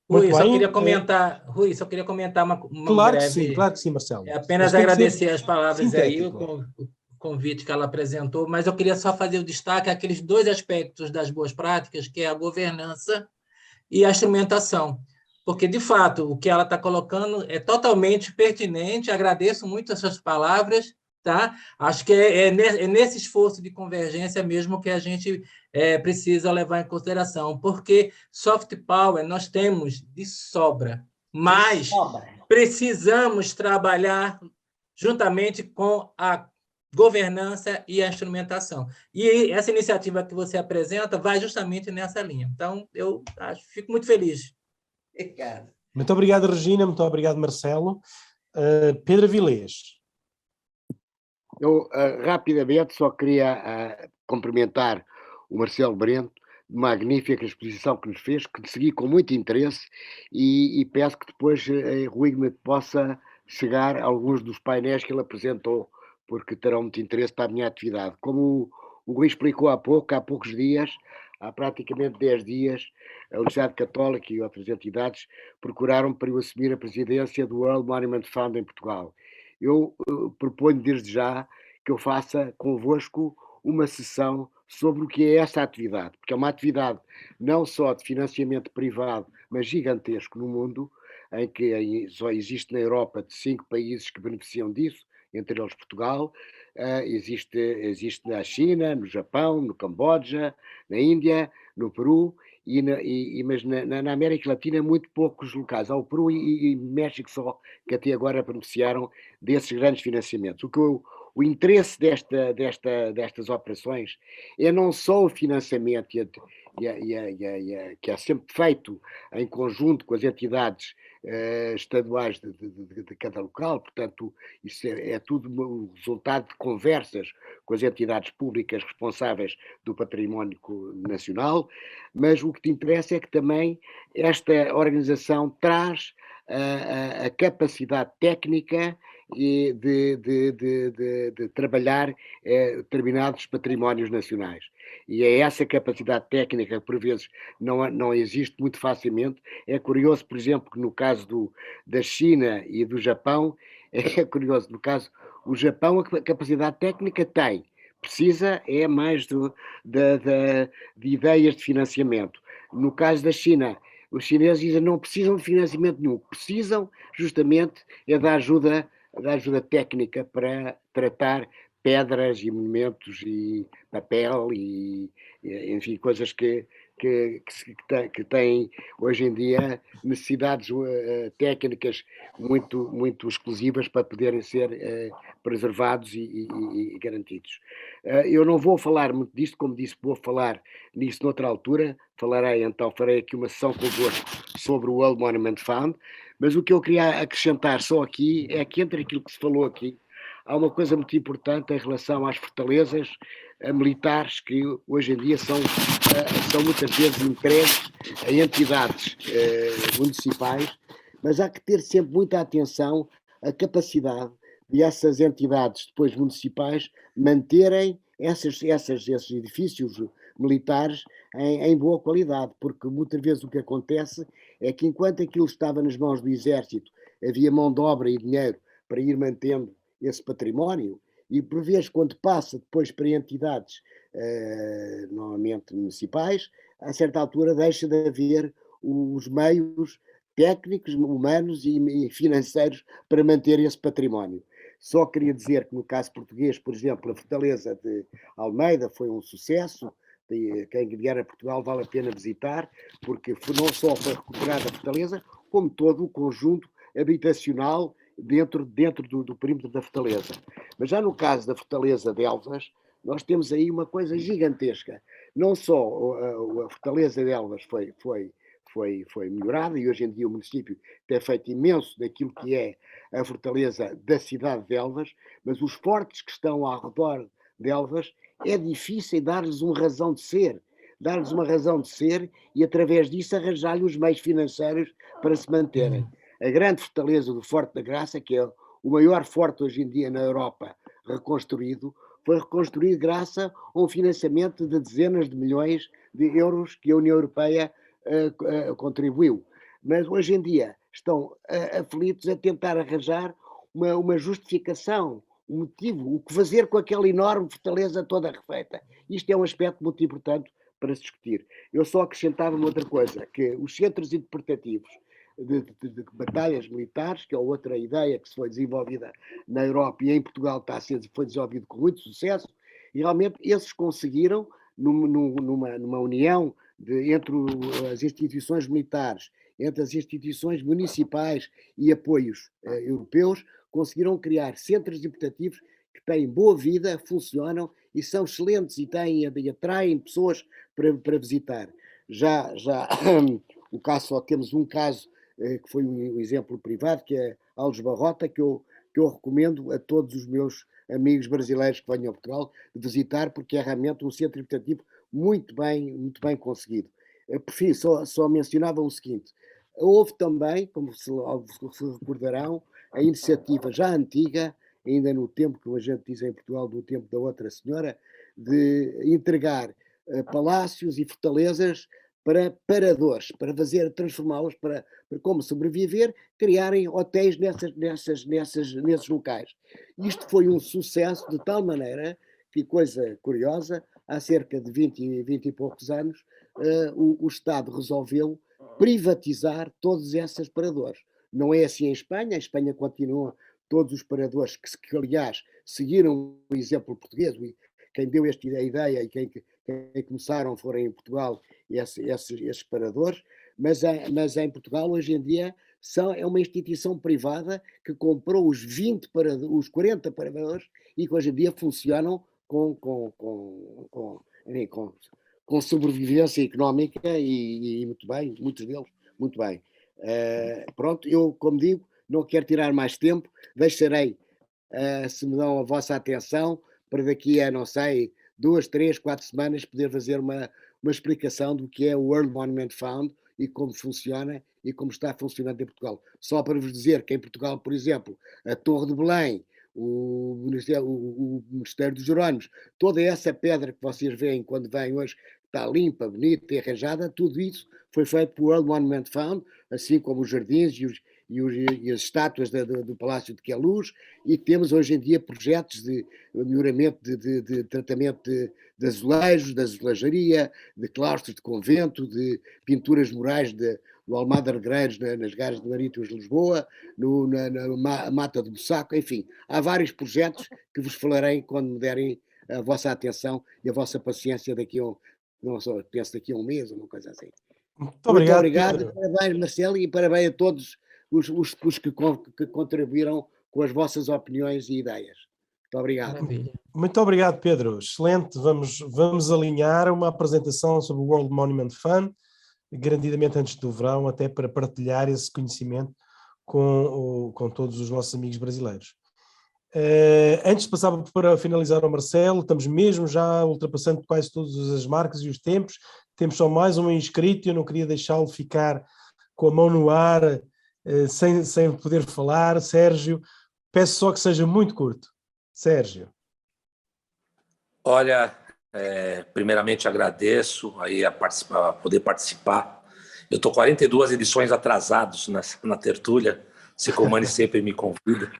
Rui, Muito só bem. queria comentar, Rui, só queria comentar uma Claro breve... que sim, Marcelo. Apenas Mas tem que ser agradecer as palavras aí, sintético. o convite que ela apresentou, mas eu queria só fazer o destaque àqueles 2 aspectos das boas práticas, que é a governança e a instrumentação. Porque, de fato, o que ela está colocando é totalmente pertinente, agradeço muito as suas palavras, tá? Acho que é nesse esforço de convergência mesmo que a gente precisa levar em consideração, porque soft power nós temos de sobra, mas precisamos trabalhar juntamente com a governança e a instrumentação. E essa iniciativa que você apresenta vai justamente nessa linha. Então, eu fico muito feliz. Obrigada. Muito obrigado, Regina. Muito obrigado, Marcelo. Pedro Avilés. Eu, rapidamente, só queria cumprimentar o Marcelo Brento, magnífica exposição que nos fez, que segui com muito interesse e peço que depois Rui me possa chegar a alguns dos painéis que ele apresentou, porque terão muito interesse para a minha atividade. Como o Rui explicou há poucos dias, há praticamente 10 dias, a Universidade Católica e outras entidades procuraram para eu assumir a presidência do World Monument Fund em Portugal. Eu proponho desde já que eu faça convosco uma sessão sobre o que é essa atividade, porque é uma atividade não só de financiamento privado, mas gigantesco no mundo, em que só existe na Europa de 5 países que beneficiam disso, entre eles Portugal, existe na China, no Japão, no Camboja, na Índia, no Peru, mas na América Latina muito poucos locais. Há o Peru e México só, que até agora beneficiaram desses grandes financiamentos. O interesse destas operações é não só o financiamento que é sempre feito em conjunto com as entidades estaduais de cada local, portanto, isso é tudo o resultado de conversas com as entidades públicas responsáveis do património nacional, mas o que te interessa é que também esta organização traz a capacidade técnica de trabalhar determinados patrimónios nacionais. E é essa capacidade técnica que por vezes não existe muito facilmente. É curioso, por exemplo, que no caso da China e do Japão, é curioso, no caso, o Japão a capacidade técnica tem, precisa mais de ideias de financiamento. No caso da China, os chineses dizem não precisam de financiamento nenhum, precisam justamente da ajuda técnica para tratar pedras e monumentos e papel e enfim, coisas que têm hoje em dia necessidades técnicas muito exclusivas para poderem ser preservados e garantidos. Eu não vou falar muito disto, como disse, vou falar nisso noutra altura, farei aqui uma sessão convosco sobre o World Monument Fund, mas o que eu queria acrescentar só aqui é que entre aquilo que se falou aqui, há uma coisa muito importante em relação às fortalezas militares que hoje em dia são muitas vezes entregues a entidades municipais, mas há que ter sempre muita atenção à capacidade de essas entidades depois municipais manterem esses edifícios militares em boa qualidade, porque muitas vezes o que acontece é que enquanto aquilo estava nas mãos do exército, havia mão de obra e dinheiro para ir mantendo esse património, e por vezes quando passa depois para entidades normalmente municipais, a certa altura deixa de haver os meios técnicos, humanos e financeiros para manter esse património. Só queria dizer que no caso português, por exemplo, a Fortaleza de Almeida foi um sucesso. Quem vier a Portugal vale a pena visitar, porque não só foi recuperada a Fortaleza, como todo o conjunto habitacional dentro do perímetro da Fortaleza. Mas já no caso da Fortaleza de Elvas, nós temos aí uma coisa gigantesca. Não só a Fortaleza de Elvas foi melhorada, e hoje em dia o município tem feito imenso daquilo que é a fortaleza da cidade de Elvas, mas os fortes que estão ao redor de Elvas, é difícil dar-lhes uma razão de ser, e através disso arranjar-lhes os meios financeiros para se manterem. A grande fortaleza do Forte da Graça, que é o maior forte hoje em dia na Europa reconstruído, foi reconstruído graças a um financiamento de dezenas de milhões de euros que a União Europeia contribuiu. Mas hoje em dia estão aflitos a tentar arranjar uma justificação, um motivo, o que fazer com aquela enorme fortaleza toda refeita. Isto é um aspecto muito importante para se discutir. Eu só acrescentava uma outra coisa, que os centros interpretativos de batalhas militares, que é outra ideia que se foi desenvolvida na Europa e em Portugal foi desenvolvido com muito sucesso, e realmente esses conseguiram, numa união entre as instituições militares, entre as instituições municipais e apoios europeus, conseguiram criar centros educativos que têm boa vida, funcionam e são excelentes e atraem pessoas para visitar. Já o caso, só temos um caso que foi um exemplo privado, que é Alves Barrota, que eu recomendo a todos os meus amigos brasileiros que venham a Portugal de visitar, porque é realmente um centro educativo muito bem conseguido. Por fim, só mencionava o seguinte: houve também, como se recordarão, a iniciativa já antiga, ainda no tempo que a gente diz em Portugal, do tempo da outra senhora, de entregar palácios e fortalezas para paradores, para transformá-los para como sobreviver, criarem hotéis nesses locais. Isto foi um sucesso de tal maneira que, coisa curiosa, há cerca de 20 e poucos anos, o Estado resolveu privatizar todos esses paradores. Não é assim em Espanha. Em Espanha continua todos os paradores que aliás, seguiram o exemplo português. Quem deu esta ideia e quem começaram foram em Portugal esses paradores, mas em Portugal hoje em dia é uma instituição privada que comprou os 40 paradores e que hoje em dia funcionam com sobrevivência económica e muito bem, muitos deles, muito bem. Pronto, eu, como digo, não quero tirar mais tempo, deixarei, se me dão a vossa atenção, para daqui a, não sei, 2, 3, 4 semanas poder fazer uma explicação do que é o World Monument Fund e como funciona e como está funcionando em Portugal. Só para vos dizer que em Portugal, por exemplo, a Torre de Belém, o Mosteiro dos Jerónimos, toda essa pedra que vocês veem quando vêm hoje, está limpa, bonita e arranjada, tudo isso foi feito pelo World Monument Fund, assim como os jardins e as estátuas do Palácio de Queluz, e temos hoje em dia projetos de melhoramento de tratamento de azulejos, de azulejaria, de claustros de convento, de pinturas murais do Almada Negreiros nas Garras de Marítimas de Lisboa, na Mata do Bussaco, enfim, há vários projetos que vos falarei quando me derem a vossa atenção e a vossa paciência daqui a um mês, ou uma coisa assim. Muito obrigado, Pedro. Parabéns, Marcelo, e parabéns a todos os que contribuíram com as vossas opiniões e ideias. Muito obrigado. Maravilha. Muito obrigado, Pedro. Excelente. Vamos alinhar uma apresentação sobre o World Monument Fund, garantidamente antes do verão, até para partilhar esse conhecimento com todos os nossos amigos brasileiros. Antes de passar para finalizar ao Marcelo, estamos mesmo já ultrapassando quase todas as marcas e os tempos. Temos só mais um inscrito e eu não queria deixá-lo ficar com a mão no ar, sem poder falar. Sérgio, peço só que seja muito curto. Sérgio. Olha, primeiramente agradeço aí a poder participar. Eu estou 42 edições atrasados na tertúlia, Sicomani sempre me convida,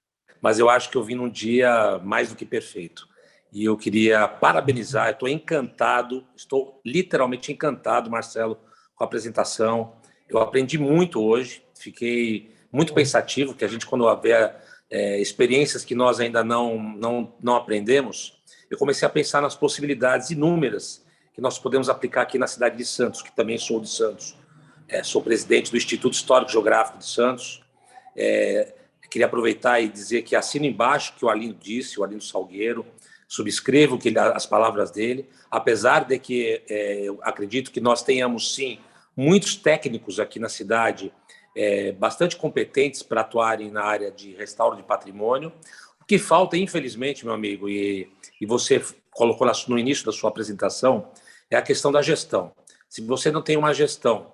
mas eu acho que eu vim num dia mais do que perfeito. E eu queria parabenizar, eu estou encantado, estou literalmente encantado, Marcelo, com a apresentação. Eu aprendi muito hoje, fiquei muito pensativo, que a gente, quando vê experiências que nós ainda não aprendemos, eu comecei a pensar nas possibilidades inúmeras que nós podemos aplicar aqui na cidade de Santos, que também sou de Santos. Sou presidente do Instituto Histórico Geográfico de Santos. Queria aproveitar e dizer que assino embaixo o que o Arlindo disse, o Arlindo Salgueiro, subscrevo as palavras dele, apesar de que eu acredito que nós tenhamos, sim, muitos técnicos aqui na cidade bastante competentes para atuarem na área de restauro de patrimônio. O que falta, infelizmente, meu amigo, e você colocou no início da sua apresentação, é a questão da gestão. Se você não tem uma gestão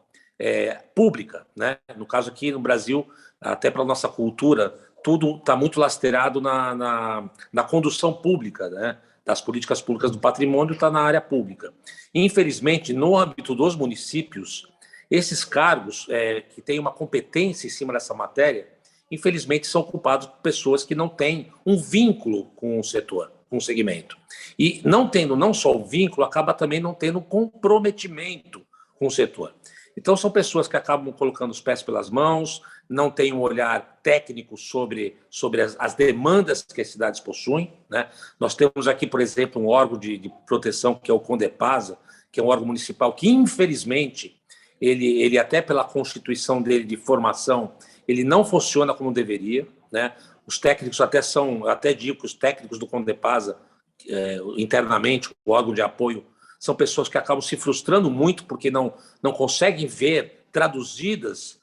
pública, né? No caso aqui no Brasil, até para a nossa cultura, tudo está muito lastrado na condução pública, né? Das políticas públicas do patrimônio, está na área pública. Infelizmente, no âmbito dos municípios, esses cargos que têm uma competência em cima dessa matéria, infelizmente são ocupados por pessoas que não têm um vínculo com o setor, com o segmento. E não tendo não só o vínculo, acaba também não tendo comprometimento com o setor. Então, são pessoas que acabam colocando os pés pelas mãos, não têm um olhar técnico sobre as demandas que as cidades possuem, né? Nós temos aqui, por exemplo, um órgão de proteção, que é o CONDEPASA, que é um órgão municipal que, infelizmente, ele até pela constituição dele de formação, ele não funciona como deveria, né? Os técnicos até digo que os técnicos do CONDEPASA, internamente, o órgão de apoio, são pessoas que acabam se frustrando muito porque não conseguem ver traduzidas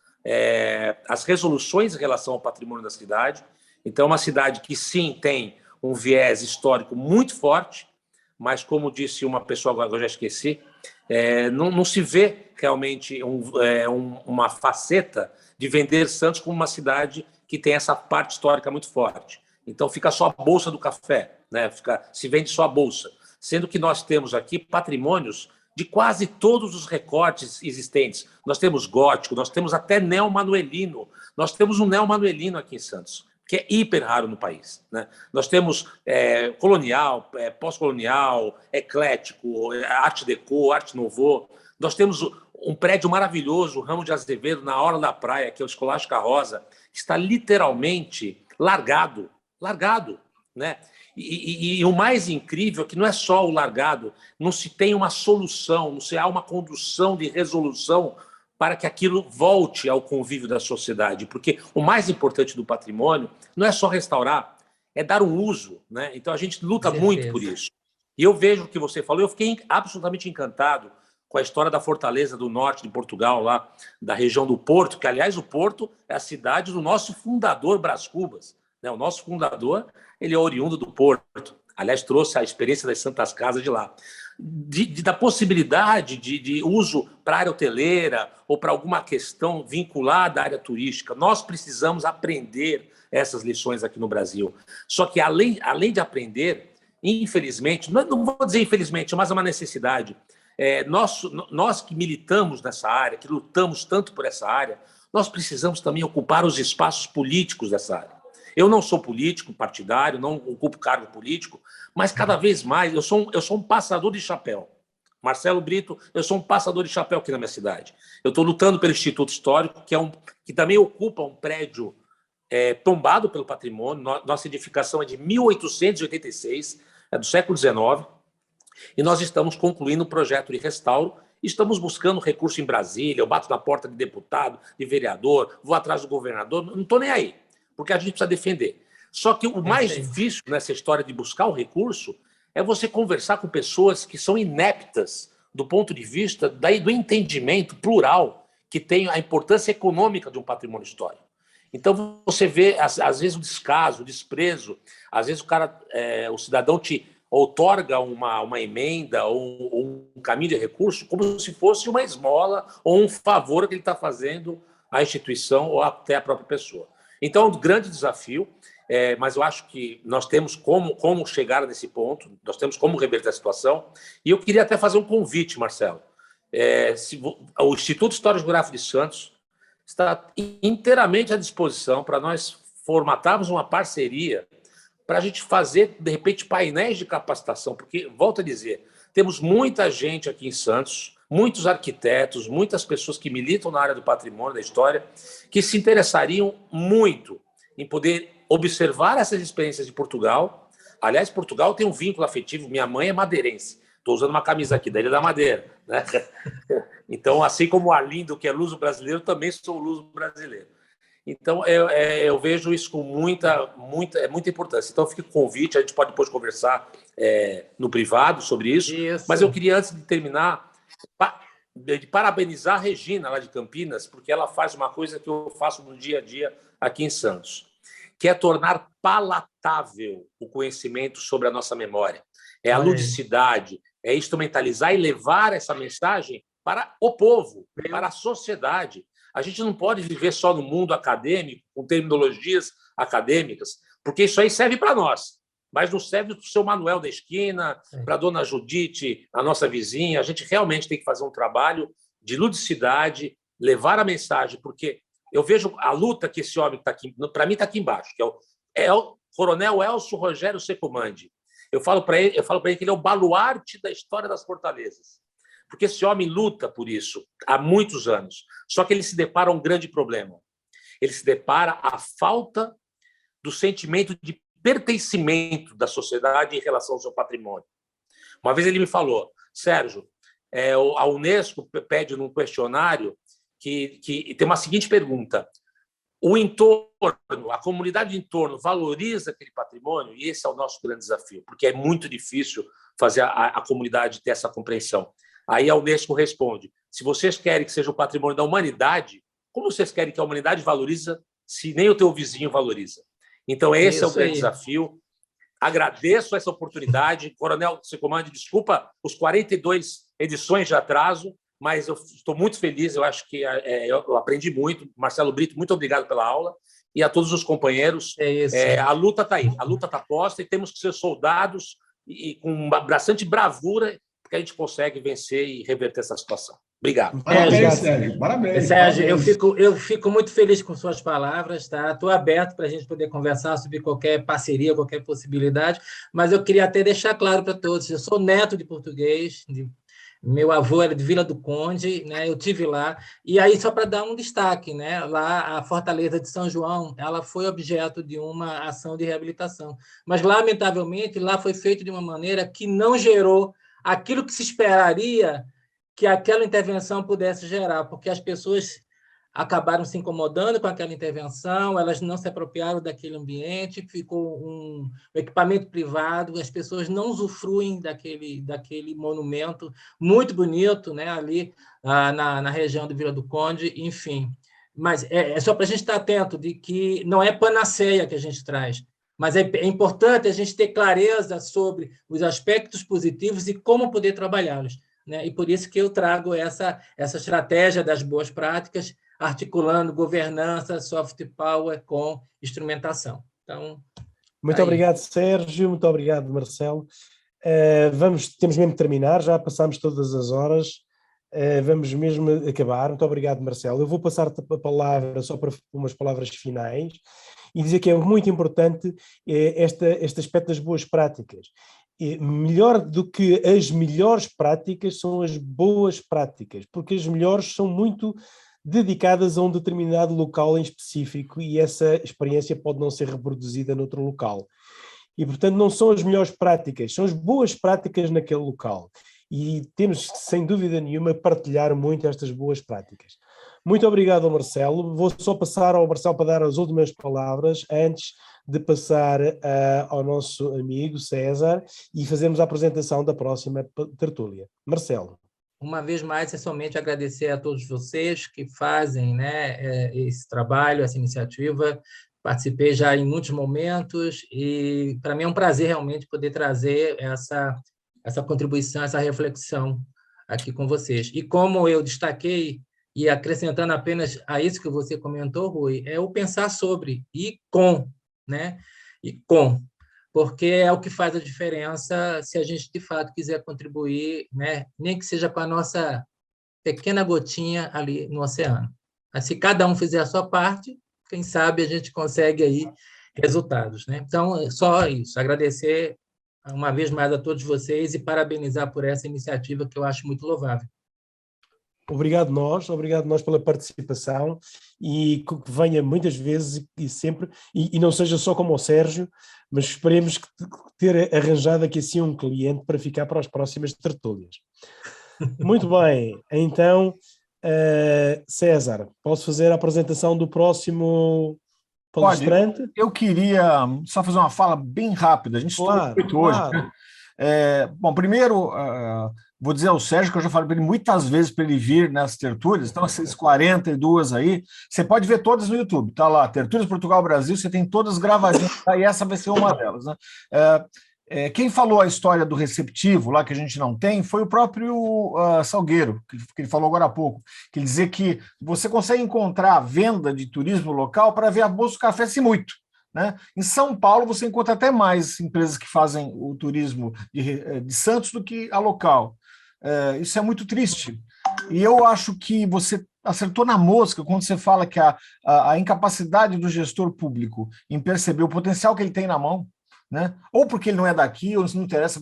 as resoluções em relação ao patrimônio da cidade. Então, é uma cidade que, sim, tem um viés histórico muito forte, mas, como disse uma pessoa, agora eu já esqueci, não se vê realmente uma faceta de vender Santos como uma cidade que tem essa parte histórica muito forte. Então, fica só a Bolsa do Café, né? Se vende só a Bolsa, sendo que nós temos aqui patrimônios de quase todos os recortes existentes. Nós temos gótico, nós temos até neomanuelino. Nós temos um neomanuelino aqui em Santos, que é hiper raro no país, né? Nós temos colonial, pós-colonial, eclético, arte deco, arte nouveau. Nós temos um prédio maravilhoso, o Ramos de Azevedo, na Orla da Praia, que é o Escolástica Rosa, que está literalmente largado, né? E o mais incrível é que não é só o largado, não se tem uma solução, não se há uma condução de resolução para que aquilo volte ao convívio da sociedade, porque o mais importante do patrimônio não é só restaurar, é dar um uso, né? Então a gente luta muito por isso. E eu vejo o que você falou, eu fiquei absolutamente encantado com a história da Fortaleza do Norte de Portugal, lá da região do Porto, que, aliás, o Porto é a cidade do nosso fundador, Brás Cubas, né? O nosso fundador, ele é oriundo do Porto. Aliás, trouxe a experiência das Santas Casas de lá. Da possibilidade de uso para a área hoteleira ou para alguma questão vinculada à área turística. Nós precisamos aprender essas lições aqui no Brasil. Só que, além de aprender, infelizmente, não vou dizer infelizmente, mas é uma necessidade, nós que militamos nessa área, que lutamos tanto por essa área, nós precisamos também ocupar os espaços políticos dessa área. Eu não sou político partidário, não ocupo cargo político, mas cada vez mais eu sou um passador de chapéu. Marcelo Brito, eu sou um passador de chapéu aqui na minha cidade. Eu estou lutando pelo Instituto Histórico, que também ocupa um prédio tombado pelo patrimônio. Nossa edificação é de 1886, é do século XIX, e nós estamos concluindo um projeto de restauro. Estamos buscando recurso em Brasília, eu bato na porta de deputado, de vereador, vou atrás do governador, não estou nem aí, porque a gente precisa defender. Só que o mais difícil nessa história de buscar o recurso é você conversar com pessoas que são ineptas do ponto de vista do entendimento plural que tem a importância econômica de um patrimônio histórico. Então, você vê, às vezes, o descaso, o desprezo. Às vezes, o cidadão te outorga uma emenda ou um caminho de recurso como se fosse uma esmola ou um favor que ele está fazendo à instituição ou até à própria pessoa. Então, é um grande desafio, mas eu acho que nós temos como chegar nesse ponto, nós temos como reverter a situação. E eu queria até fazer um convite, Marcelo. O Instituto Histórico Geográfico de Santos está inteiramente à disposição para nós formatarmos uma parceria para a gente fazer, de repente, painéis de capacitação, porque, volto a dizer, temos muita gente aqui em Santos, muitos arquitetos, muitas pessoas que militam na área do patrimônio, da história, que se interessariam muito em poder observar essas experiências de Portugal. Aliás, Portugal tem um vínculo afetivo. Minha mãe é madeirense. Estou usando uma camisa aqui da Ilha da Madeira, né? Então, assim como o Arlindo, que é luso brasileiro, também sou luso brasileiro. Então, eu vejo isso com muita importância. Então, fica o convite, a gente pode depois conversar no privado sobre isso. Mas eu queria, antes de terminar, de parabenizar a Regina, lá de Campinas, porque ela faz uma coisa que eu faço no dia a dia aqui em Santos, que é tornar palatável o conhecimento sobre a nossa memória. É a ludicidade, é instrumentalizar e levar essa mensagem para o povo, para a sociedade. A gente não pode viver só no mundo acadêmico, com terminologias acadêmicas, porque isso aí serve para nós, mas não serve para o seu Manuel da esquina, para a dona Judite, a nossa vizinha. A gente realmente tem que fazer um trabalho de ludicidade, levar a mensagem, porque eu vejo a luta que esse homem está aqui, para mim está aqui embaixo, que é o Coronel Elcio Rogério Secomandi. Eu falo para ele que ele é o baluarte da história das fortalezas. porque esse homem luta por isso há muitos anos. Só que ele se depara a um grande problema. Ele se depara à falta do sentimento de pertencimento da sociedade em relação ao seu patrimônio. Uma vez ele me falou, Sérgio, a Unesco pede num questionário que tem uma seguinte pergunta: o entorno, a comunidade de entorno valoriza aquele patrimônio? E esse é o nosso grande desafio, porque é muito difícil fazer a comunidade ter essa compreensão. Aí a Unesco responde: se vocês querem que seja o patrimônio da humanidade, como vocês querem que a humanidade valoriza se nem o teu vizinho valoriza? Então, esse é o grande desafio. Agradeço essa oportunidade. Coronel Sicomandi, desculpa os 42 edições de atraso, mas eu estou muito feliz, eu acho que eu aprendi muito. Marcelo Brito, muito obrigado pela aula. E a todos os companheiros, a luta está aí, a luta está posta e temos que ser soldados e com bastante bravura, porque a gente consegue vencer e reverter essa situação. Obrigado. Parabéns, Sérgio. Parabéns. Sérgio, parabéns. Eu fico muito feliz com suas palavras, tá? Estou aberto para a gente poder conversar sobre qualquer parceria, qualquer possibilidade, mas eu queria até deixar claro para todos, eu sou neto de português, meu avô era de Vila do Conde, né? Eu tive lá, e aí só para dar um destaque, né? Lá a Fortaleza de São João, ela foi objeto de uma ação de reabilitação, mas lamentavelmente lá foi feito de uma maneira que não gerou aquilo que se esperaria que aquela intervenção pudesse gerar, porque as pessoas acabaram se incomodando com aquela intervenção, elas não se apropriaram daquele ambiente, ficou um equipamento privado, as pessoas não usufruem daquele monumento muito bonito, né, ali na região do Vila do Conde, enfim. Mas é só para a gente estar atento de que não é panaceia que a gente traz, mas é importante a gente ter clareza sobre os aspectos positivos e como poder trabalhá-los, né? E por isso que eu trago essa estratégia das boas práticas, articulando governança, soft power com instrumentação. Então, muito obrigado, Sérgio, muito obrigado, Marcelo. Temos mesmo de terminar, já passámos todas as horas, vamos mesmo acabar. Muito obrigado, Marcelo. Eu vou passar a palavra só para umas palavras finais e dizer que é muito importante este aspecto das boas práticas. Melhor do que as melhores práticas são as boas práticas, porque as melhores são muito dedicadas a um determinado local em específico e essa experiência pode não ser reproduzida noutro local. E, portanto, não são as melhores práticas, são as boas práticas naquele local. E temos, sem dúvida nenhuma, partilhar muito estas boas práticas. Muito obrigado ao Marcelo. Vou só passar ao Marcelo para dar as últimas palavras, antes de passar ao nosso amigo César e fazermos a apresentação da próxima tertúlia. Marcelo. Uma vez mais, é somente agradecer a todos vocês que fazem, né, esse trabalho, essa iniciativa. Participei já em muitos momentos e, para mim, é um prazer realmente poder trazer essa contribuição, essa reflexão aqui com vocês. E como eu destaquei, e acrescentando apenas a isso que você comentou, Rui, é o pensar sobre e com, né? E com, porque é o que faz a diferença se a gente, de fato, quiser contribuir, né? Nem que seja com a nossa pequena gotinha ali no oceano. Mas se cada um fizer a sua parte, quem sabe a gente consegue aí resultados, né? Então, só isso, agradecer uma vez mais a todos vocês e parabenizar por essa iniciativa que eu acho muito louvável. Obrigado nós pela participação e que venha muitas vezes e sempre, e não seja só como o Sérgio, mas esperemos ter arranjado aqui assim um cliente para ficar para as próximas tertúlias. Muito bem, então, César, posso fazer a apresentação do próximo palestrante? Pode, eu queria só fazer uma fala bem rápida, a gente estourou muito hoje. Né? Bom, primeiro, vou dizer ao Sérgio que eu já falei para ele muitas vezes para ele vir nas tertúlias, então essas 42 aí, você pode ver todas no YouTube, tá lá, Tertúlias Portugal Brasil, você tem todas gravadinhas, tá? E essa vai ser uma delas, né? Quem falou a história do receptivo, lá que a gente não tem, foi o próprio Salgueiro, que ele falou agora há pouco, que ele dizia que você consegue encontrar venda de turismo local para ver a Bolsa do Café se muito. Né? Em São Paulo, você encontra até mais empresas que fazem o turismo de Santos do que a local. Isso é muito triste. E eu acho que você acertou na mosca quando você fala que a incapacidade do gestor público em perceber o potencial que ele tem na mão, né? Ou porque ele não é daqui, ou se não interessa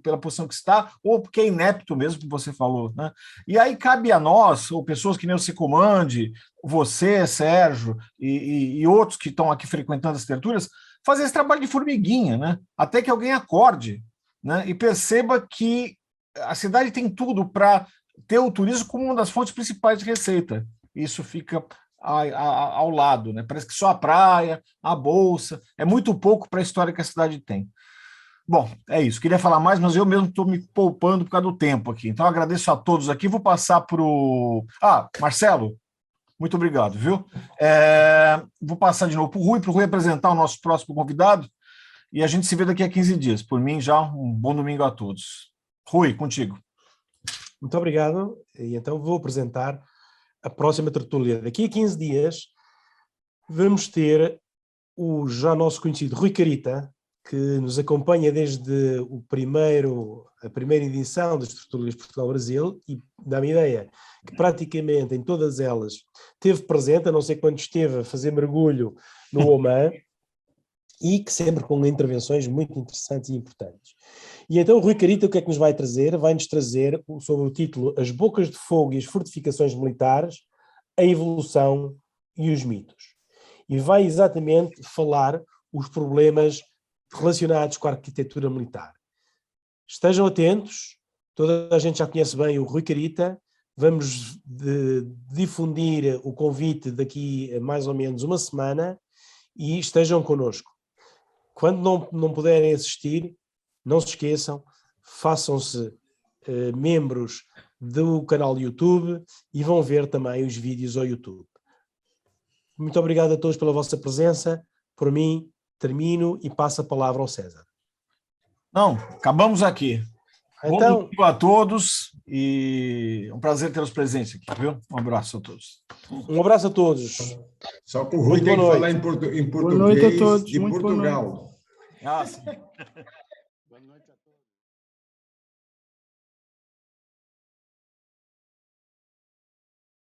pela posição que está, ou porque é inepto mesmo, como você falou, né? E aí cabe a nós, ou pessoas que nem o Secomande, você, Sérgio, e outros que estão aqui frequentando as tertúlias, fazer esse trabalho de formiguinha, né? Até que alguém acorde, né? E perceba que a cidade tem tudo para ter o turismo como uma das fontes principais de receita. Isso fica ao lado, né? Parece que só a praia, a bolsa, é muito pouco para a história que a cidade tem. Bom, é isso. Queria falar mais, mas eu mesmo estou me poupando por causa do tempo aqui. Então, agradeço a todos aqui. Vou passar para o... Marcelo, muito obrigado, viu? Vou passar de novo para o Rui apresentar o nosso próximo convidado e a gente se vê daqui a 15 dias. Por mim, já um bom domingo a todos. Rui, contigo. Muito obrigado. E então vou apresentar a próxima tertúlia. Daqui a 15 dias vamos ter o já nosso conhecido Rui Carita, que nos acompanha desde a primeira edição das tertúlias Portugal-Brasil e dá-me ideia que praticamente em todas elas esteve presente, a não ser quando esteve a fazer mergulho no Oman, e que sempre com intervenções muito interessantes e importantes. E então o Rui Carita o que é que nos vai trazer? Vai-nos trazer sobre o título As Bocas de Fogo e as Fortificações Militares, a Evolução e os Mitos. E vai exatamente falar os problemas relacionados com a arquitetura militar. Estejam atentos, toda a gente já conhece bem o Rui Carita, vamos difundir o convite daqui a mais ou menos uma semana e estejam connosco. Quando não puderem assistir, não se esqueçam, façam-se membros do canal YouTube e vão ver também os vídeos ao YouTube. Muito obrigado a todos pela vossa presença. Por mim, termino e passo a palavra ao César. Não, acabamos aqui. Então, bom domingo a todos e um prazer ter os presentes aqui, viu? Um abraço a todos. Um abraço a todos. Só que o Rui tem que falar em português boa noite a todos. de Muito Portugal. Sim.